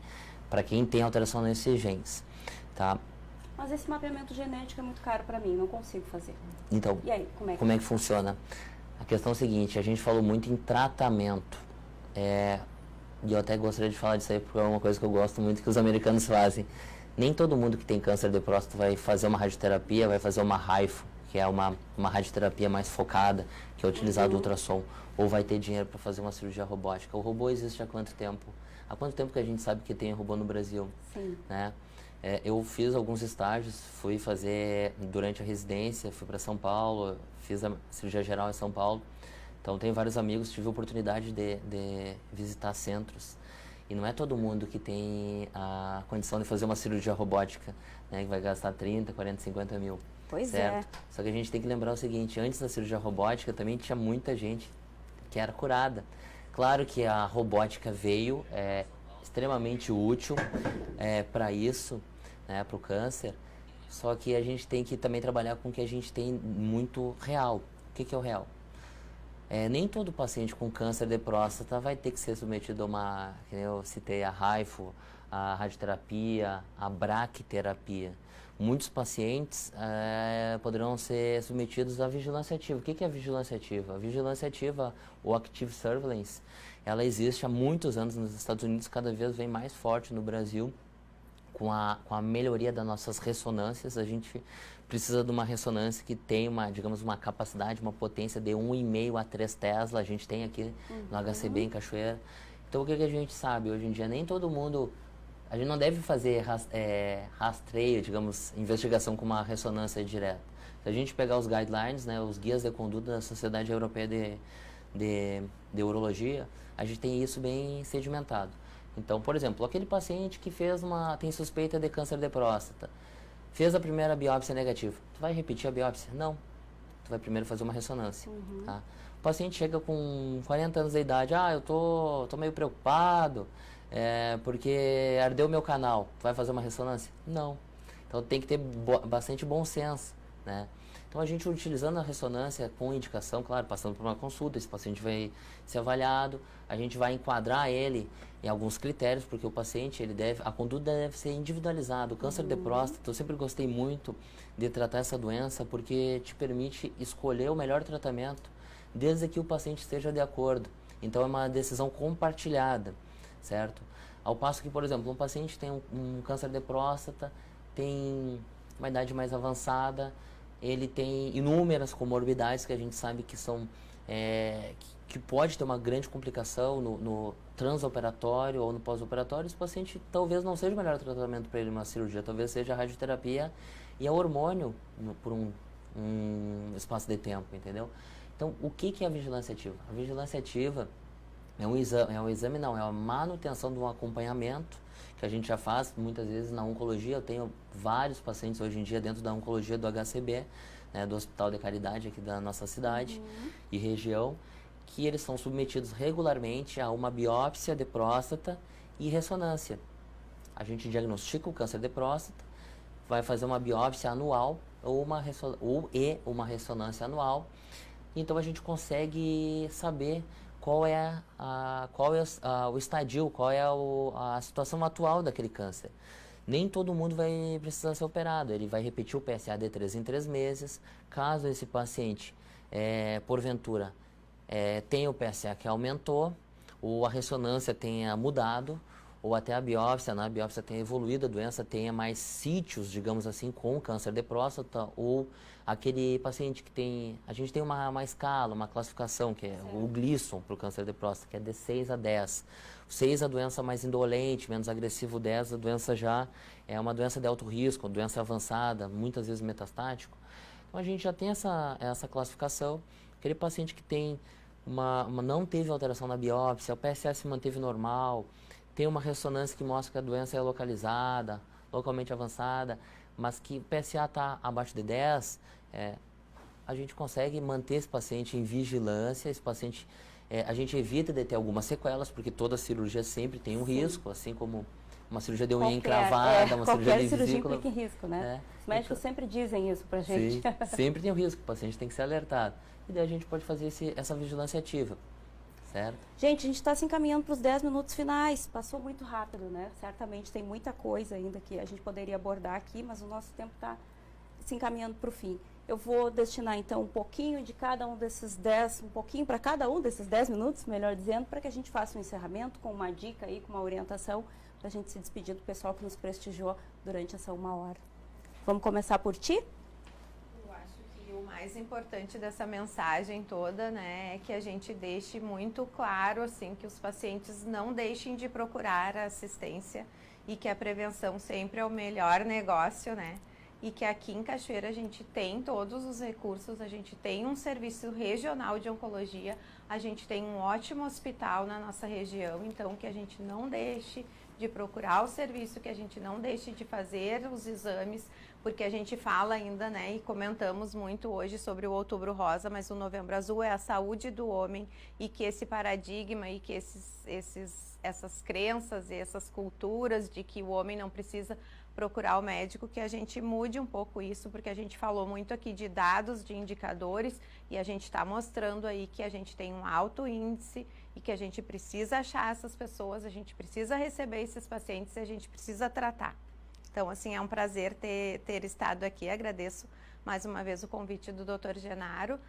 Speaker 2: para quem tem alteração nesses genes, tá?
Speaker 1: Mas esse mapeamento genético é muito caro para mim, não consigo fazer.
Speaker 2: Então,
Speaker 1: e aí,
Speaker 2: como é que funciona? A questão é a seguinte, a gente falou muito em tratamento, e eu até gostaria de falar disso aí porque é uma coisa que eu gosto muito que os americanos fazem. Nem todo mundo que tem câncer de próstata vai fazer uma radioterapia, vai fazer uma HIFU, que é uma radioterapia mais focada, que é utilizado o ultrassom, ou vai ter dinheiro para fazer uma cirurgia robótica. O robô existe há quanto tempo? Há quanto tempo que a gente sabe que tem robô no Brasil?
Speaker 1: Sim.
Speaker 2: Né? Eu fiz alguns estágios, fui fazer durante a residência, fui para São Paulo, fiz a cirurgia geral em São Paulo. Então, tenho vários amigos, tive a oportunidade de visitar centros. E não é todo mundo que tem a condição de fazer uma cirurgia robótica, né, que vai gastar 30, 40, 50 mil.
Speaker 1: Pois
Speaker 2: certo? Só que a gente tem que lembrar o seguinte, antes da cirurgia robótica também tinha muita gente que era curada. Claro que a robótica veio, extremamente útil para isso, né, para o câncer, só que a gente tem que também trabalhar com o que a gente tem muito real. O que é o real? Nem todo paciente com câncer de próstata vai ter que ser submetido a uma, que eu citei, a HIFU, a radioterapia, a braquiterapia. Muitos pacientes poderão ser submetidos à vigilância ativa. O que é a vigilância ativa? A vigilância ativa, ou Active Surveillance, ela existe há muitos anos nos Estados Unidos, cada vez vem mais forte no Brasil. Com a melhoria das nossas ressonâncias, a gente precisa de uma ressonância que tem digamos, uma capacidade, uma potência de 1,5 a 3 Tesla, a gente tem aqui no HCB em Cachoeira. Então, o que a gente sabe? Hoje em dia, nem todo mundo... A gente não deve fazer rastreio, digamos, investigação com uma ressonância direta. Se a gente pegar os guidelines, né, os guias de conduta da Sociedade Europeia de Urologia, a gente tem isso bem sedimentado. Então, por exemplo, aquele paciente que tem suspeita de câncer de próstata, fez a primeira biópsia negativa, tu vai repetir a biópsia? Não. Tu vai primeiro fazer uma ressonância. Tá? O paciente chega com 40 anos de idade, eu tô meio preocupado, porque ardeu meu canal, tu vai fazer uma ressonância? Não. Então tem que ter bastante bom senso, né? Então a gente utilizando a ressonância com indicação, claro, passando por uma consulta, esse paciente vai ser avaliado, a gente vai enquadrar ele em alguns critérios, porque o paciente, a conduta deve ser individualizada. O câncer de próstata, eu sempre gostei muito de tratar essa doença, porque te permite escolher o melhor tratamento, desde que o paciente esteja de acordo. Então é uma decisão compartilhada, certo? Ao passo que, por exemplo, um paciente tem um câncer de próstata, tem uma idade mais avançada, ele tem inúmeras comorbidades que a gente sabe que são que pode ter uma grande complicação no transoperatório ou no pós-operatório. Esse paciente talvez não seja o melhor tratamento para ele uma cirurgia, talvez seja a radioterapia e a hormônio por um espaço de tempo, entendeu? Então, o que é a vigilância ativa? A vigilância ativa é uma manutenção de um acompanhamento que a gente já faz muitas vezes na oncologia. Eu tenho vários pacientes hoje em dia dentro da oncologia do HCB, né, do Hospital de Caridade aqui da nossa cidade e região, que eles são submetidos regularmente a uma biópsia de próstata e ressonância. A gente diagnostica o câncer de próstata, vai fazer uma biópsia anual ou uma ressonância anual. Então a gente consegue saber qual é o estadio, qual é a situação atual daquele câncer. Nem todo mundo vai precisar ser operado, ele vai repetir o PSA de 3 em 3 meses. Caso esse paciente, porventura, tenha o PSA que aumentou, ou a ressonância tenha mudado, ou até a biópsia, na biópsia tenha evoluído a doença, tenha mais sítios, digamos assim, com câncer de próstata, ou aquele paciente que tem, a gente tem uma escala, uma classificação, que é o Gleason para o câncer de próstata, que é de 6 a 10. 6 a doença mais indolente, menos agressivo, 10 a doença já é uma doença de alto risco, doença avançada, muitas vezes metastático. Então a gente já tem essa classificação. Aquele paciente que tem não teve alteração na biópsia, o PSA se manteve normal, tem uma ressonância que mostra que a doença é localizada, localmente avançada, mas que o PSA está abaixo de 10, a gente consegue manter esse paciente em vigilância, esse paciente, a gente evita de ter algumas sequelas, porque toda cirurgia sempre tem um risco, assim como uma cirurgia de unha encravada, uma cirurgia de
Speaker 1: cirurgia
Speaker 2: vesícula.
Speaker 1: implica em risco, né? Os médicos sempre dizem isso pra gente.
Speaker 2: Sim, sempre tem o risco, o paciente tem que ser alertado. E daí a gente pode fazer essa vigilância ativa, certo?
Speaker 1: Gente, a gente está se encaminhando para os 10 minutos finais. Passou muito rápido, né? Certamente tem muita coisa ainda que a gente poderia abordar aqui, mas o nosso tempo está se encaminhando para o fim. Eu vou destinar, então, um pouquinho de cada um desses 10, um pouquinho para cada um desses 10 minutos, melhor dizendo, para que a gente faça um encerramento com uma dica aí, com uma orientação, para a gente se despedir do pessoal que nos prestigiou durante essa 1 hora. Vamos começar por ti?
Speaker 3: O mais importante dessa mensagem toda, né, é que a gente deixe muito claro, assim, que os pacientes não deixem de procurar assistência e que a prevenção sempre é o melhor negócio, né, e que aqui em Cachoeira a gente tem todos os recursos, a gente tem um serviço regional de oncologia, a gente tem um ótimo hospital na nossa região, então que a gente não deixe de procurar o serviço, que a gente não deixe de fazer os exames, porque a gente fala ainda, né, e comentamos muito hoje sobre o Outubro Rosa, mas o Novembro Azul é a saúde do homem e que esse paradigma e que essas crenças e essas culturas de que o homem não precisa procurar o médico, que a gente mude um pouco isso, porque a gente falou muito aqui de dados, de indicadores, e a gente está mostrando aí que a gente tem um alto índice e que a gente precisa achar essas pessoas, a gente precisa receber esses pacientes e a gente precisa tratar. Então, assim, é um prazer ter estado aqui. Agradeço mais uma vez o convite do Dr. Genaro.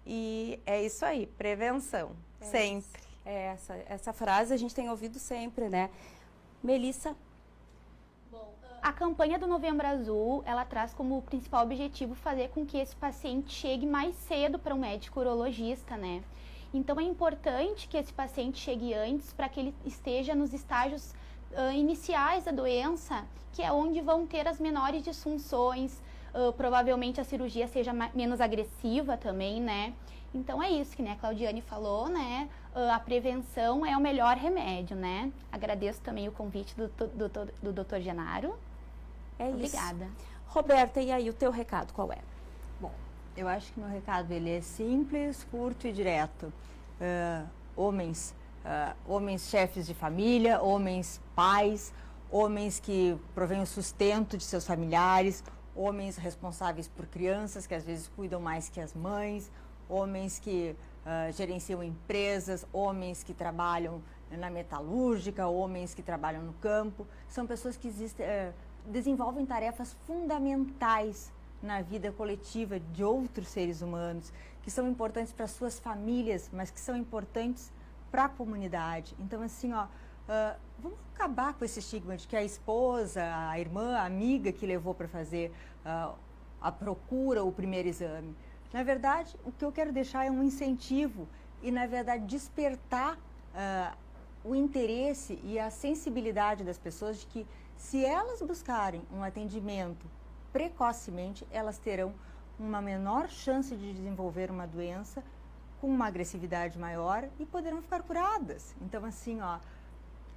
Speaker 3: E é isso aí, prevenção, sempre.
Speaker 1: Essa frase a gente tem ouvido sempre, né? Melissa?
Speaker 4: Bom, a campanha do Novembro Azul, ela traz como principal objetivo fazer com que esse paciente chegue mais cedo para um médico urologista, né? Então, é importante que esse paciente chegue antes para que ele esteja nos estágios iniciais da doença, que é onde vão ter as menores disfunções, provavelmente a cirurgia seja menos agressiva também, né? Então é isso que, né, a Claudiane falou, né? A prevenção é o melhor remédio, né? Agradeço também o convite do Dr. Genaro. Obrigada.
Speaker 1: Isso. Roberta, e aí, o teu recado qual é?
Speaker 5: Bom, eu acho que meu recado ele é simples, curto e direto. Homens chefes de família, homens pais, homens que provêm o sustento de seus familiares, homens responsáveis por crianças que às vezes cuidam mais que as mães, homens que gerenciam empresas, homens que trabalham na metalúrgica, homens que trabalham no campo. São pessoas que desenvolvem tarefas fundamentais na vida coletiva de outros seres humanos, que são importantes para suas famílias, mas que são importantes para a comunidade. Então, assim, vamos acabar com esse estigma de que a esposa, a irmã, a amiga que levou para fazer a procura, o primeiro exame. Na verdade, o que eu quero deixar é um incentivo e, na verdade, despertar o interesse e a sensibilidade das pessoas de que, se elas buscarem um atendimento precocemente, elas terão uma menor chance de desenvolver uma doença com uma agressividade maior e poderão ficar curadas. Então, assim,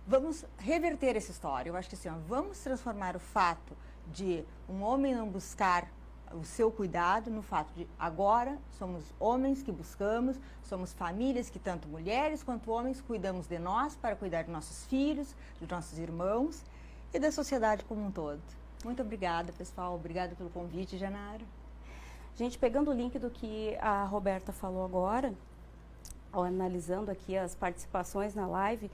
Speaker 5: vamos reverter essa história. Eu acho que, assim, vamos transformar o fato de um homem não buscar o seu cuidado no fato de agora somos homens que buscamos, somos famílias que tanto mulheres quanto homens cuidamos de nós para cuidar de nossos filhos, de nossos irmãos e da sociedade como um todo. Muito obrigada, pessoal. Obrigada pelo convite, Genaro.
Speaker 1: Gente, pegando o link do que a Roberta falou agora, analisando aqui as participações na live,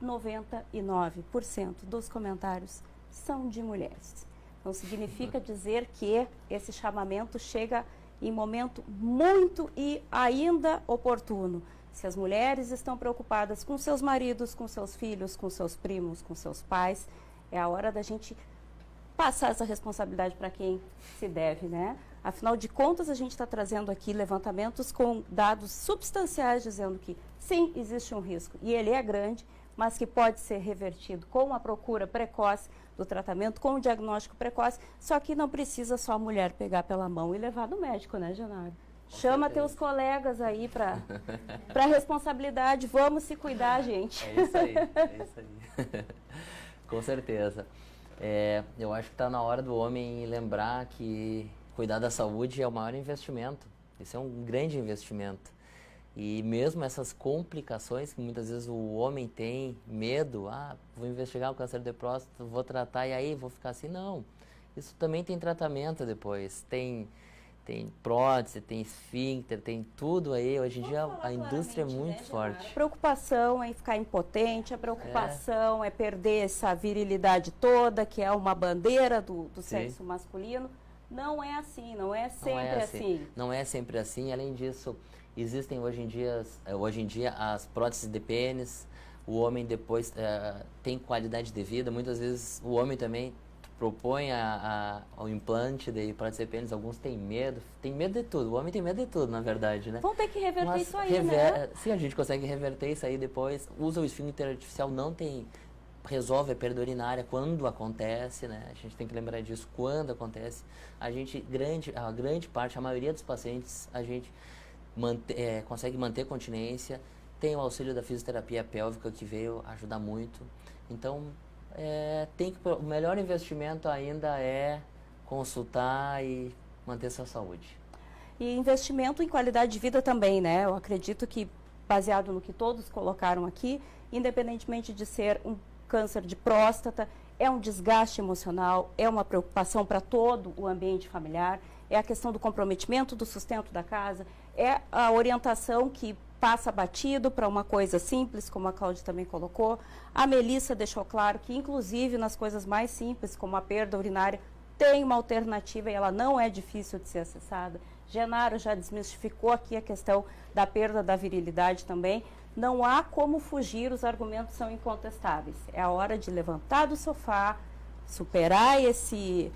Speaker 1: 99% dos comentários são de mulheres. Então, significa dizer que esse chamamento chega em momento muito e ainda oportuno. Se as mulheres estão preocupadas com seus maridos, com seus filhos, com seus primos, com seus pais, é a hora da gente passar essa responsabilidade para quem se deve, né? Afinal de contas, a gente está trazendo aqui levantamentos com dados substanciais dizendo que sim, existe um risco e ele é grande, mas que pode ser revertido com a procura precoce do tratamento, com o diagnóstico precoce, só que não precisa só a mulher pegar pela mão e levar no médico, né, Genaro? Chama teus colegas aí para responsabilidade, vamos se cuidar, gente.
Speaker 2: É isso aí, é isso aí. Com certeza. Eu acho que está na hora do homem lembrar que cuidar da saúde é o maior investimento. Isso é um grande investimento. E mesmo essas complicações que muitas vezes o homem tem medo, vou investigar o câncer de próstata, vou tratar e aí vou ficar assim, não. Isso também tem tratamento depois, tem prótese, tem esfíncter, tem tudo aí. Hoje em dia a indústria é muito forte.
Speaker 1: A preocupação é em ficar impotente, a preocupação é perder essa virilidade toda, que é uma bandeira do sexo masculino. Não é assim, não é sempre assim.
Speaker 2: Não é sempre assim. Além disso, existem hoje em dia as próteses de pênis. O homem depois tem qualidade de vida. Muitas vezes o homem também propõe ao implante de prótese de pênis. Alguns têm medo de tudo. O homem tem medo de tudo, na verdade, né?
Speaker 1: Vão ter que reverter isso aí, né?
Speaker 2: Sim, a gente consegue reverter isso aí depois. Usa o esfíncter artificial, resolve a perda urinária quando acontece, né? A gente tem que lembrar disso quando acontece. A grande parte, a maioria dos pacientes, a gente consegue manter continência. Tem o auxílio da fisioterapia pélvica que veio ajudar muito. Então, o melhor investimento ainda é consultar e manter sua saúde.
Speaker 1: E investimento em qualidade de vida também, né? Eu acredito que, baseado no que todos colocaram aqui, independentemente de ser um câncer de próstata, é um desgaste emocional, é uma preocupação para todo o ambiente familiar, é a questão do comprometimento do sustento da casa, é a orientação que passa batido para uma coisa simples, como a Cláudia também colocou. A Melissa deixou claro que, inclusive, nas coisas mais simples, como a perda urinária, tem uma alternativa e ela não é difícil de ser acessada. Genaro já desmistificou aqui a questão da perda da virilidade também. Não há como fugir, os argumentos são incontestáveis. É a hora de levantar do sofá, superar esse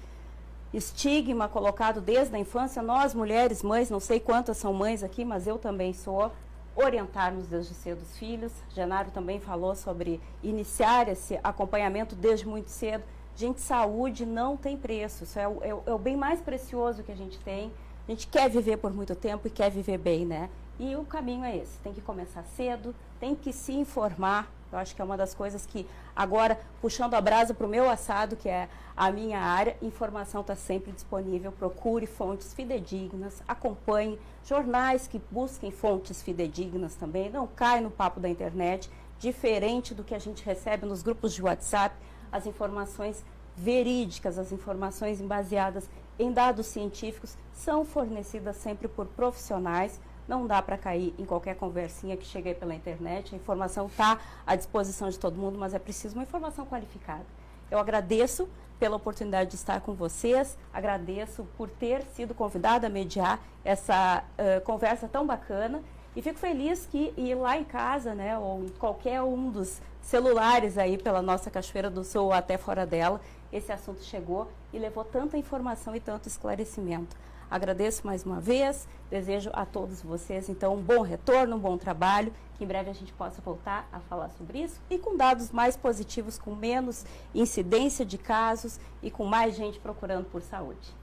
Speaker 1: estigma colocado desde a infância. Nós, mulheres, mães, não sei quantas são mães aqui, mas eu também sou, orientarmos desde cedo os filhos. Genaro também falou sobre iniciar esse acompanhamento desde muito cedo. Gente, saúde não tem preço, isso é o bem mais precioso que a gente tem. A gente quer viver por muito tempo e quer viver bem, né? E o caminho é esse, tem que começar cedo, tem que se informar. Eu acho que é uma das coisas que, agora, puxando a brasa para o meu assado, que é a minha área, informação está sempre disponível. Procure fontes fidedignas, acompanhe jornais que busquem fontes fidedignas também. Não cai no papo da internet, diferente do que a gente recebe nos grupos de WhatsApp, as informações verídicas, as informações baseadas em dados científicos são fornecidas sempre por profissionais. Não dá para cair em qualquer conversinha que chega aí pela internet. A informação está à disposição de todo mundo, mas é preciso uma informação qualificada. Eu agradeço pela oportunidade de estar com vocês, agradeço por ter sido convidada a mediar essa conversa tão bacana e fico feliz que ir lá em casa, né, ou em qualquer um dos celulares aí pela nossa Cachoeira do Sul ou até fora dela, esse assunto chegou e levou tanta informação e tanto esclarecimento. Agradeço mais uma vez, desejo a todos vocês, então, um bom retorno, um bom trabalho, que em breve a gente possa voltar a falar sobre isso e com dados mais positivos, com menos incidência de casos e com mais gente procurando por saúde.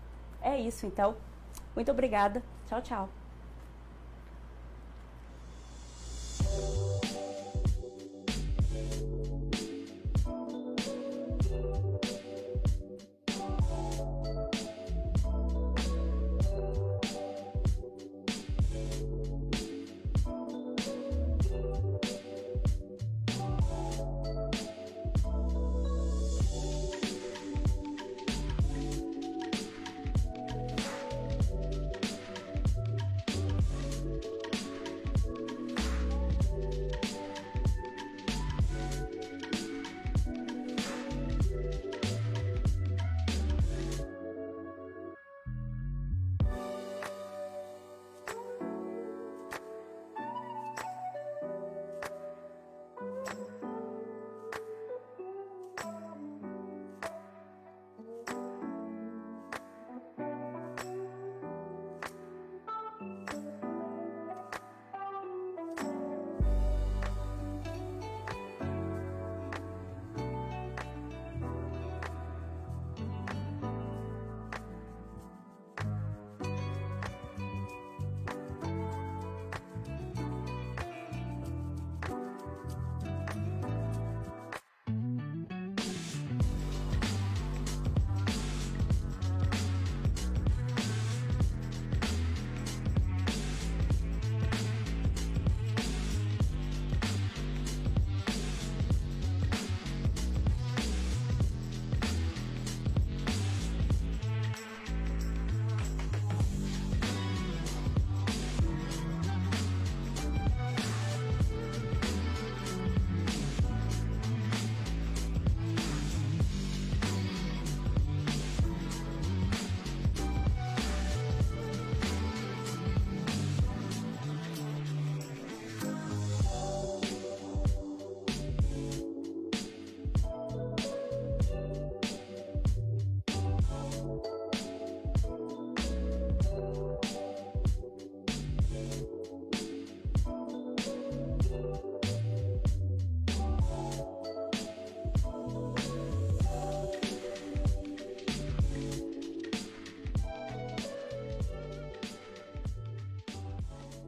Speaker 1: É isso, então. Muito obrigada. Tchau, tchau.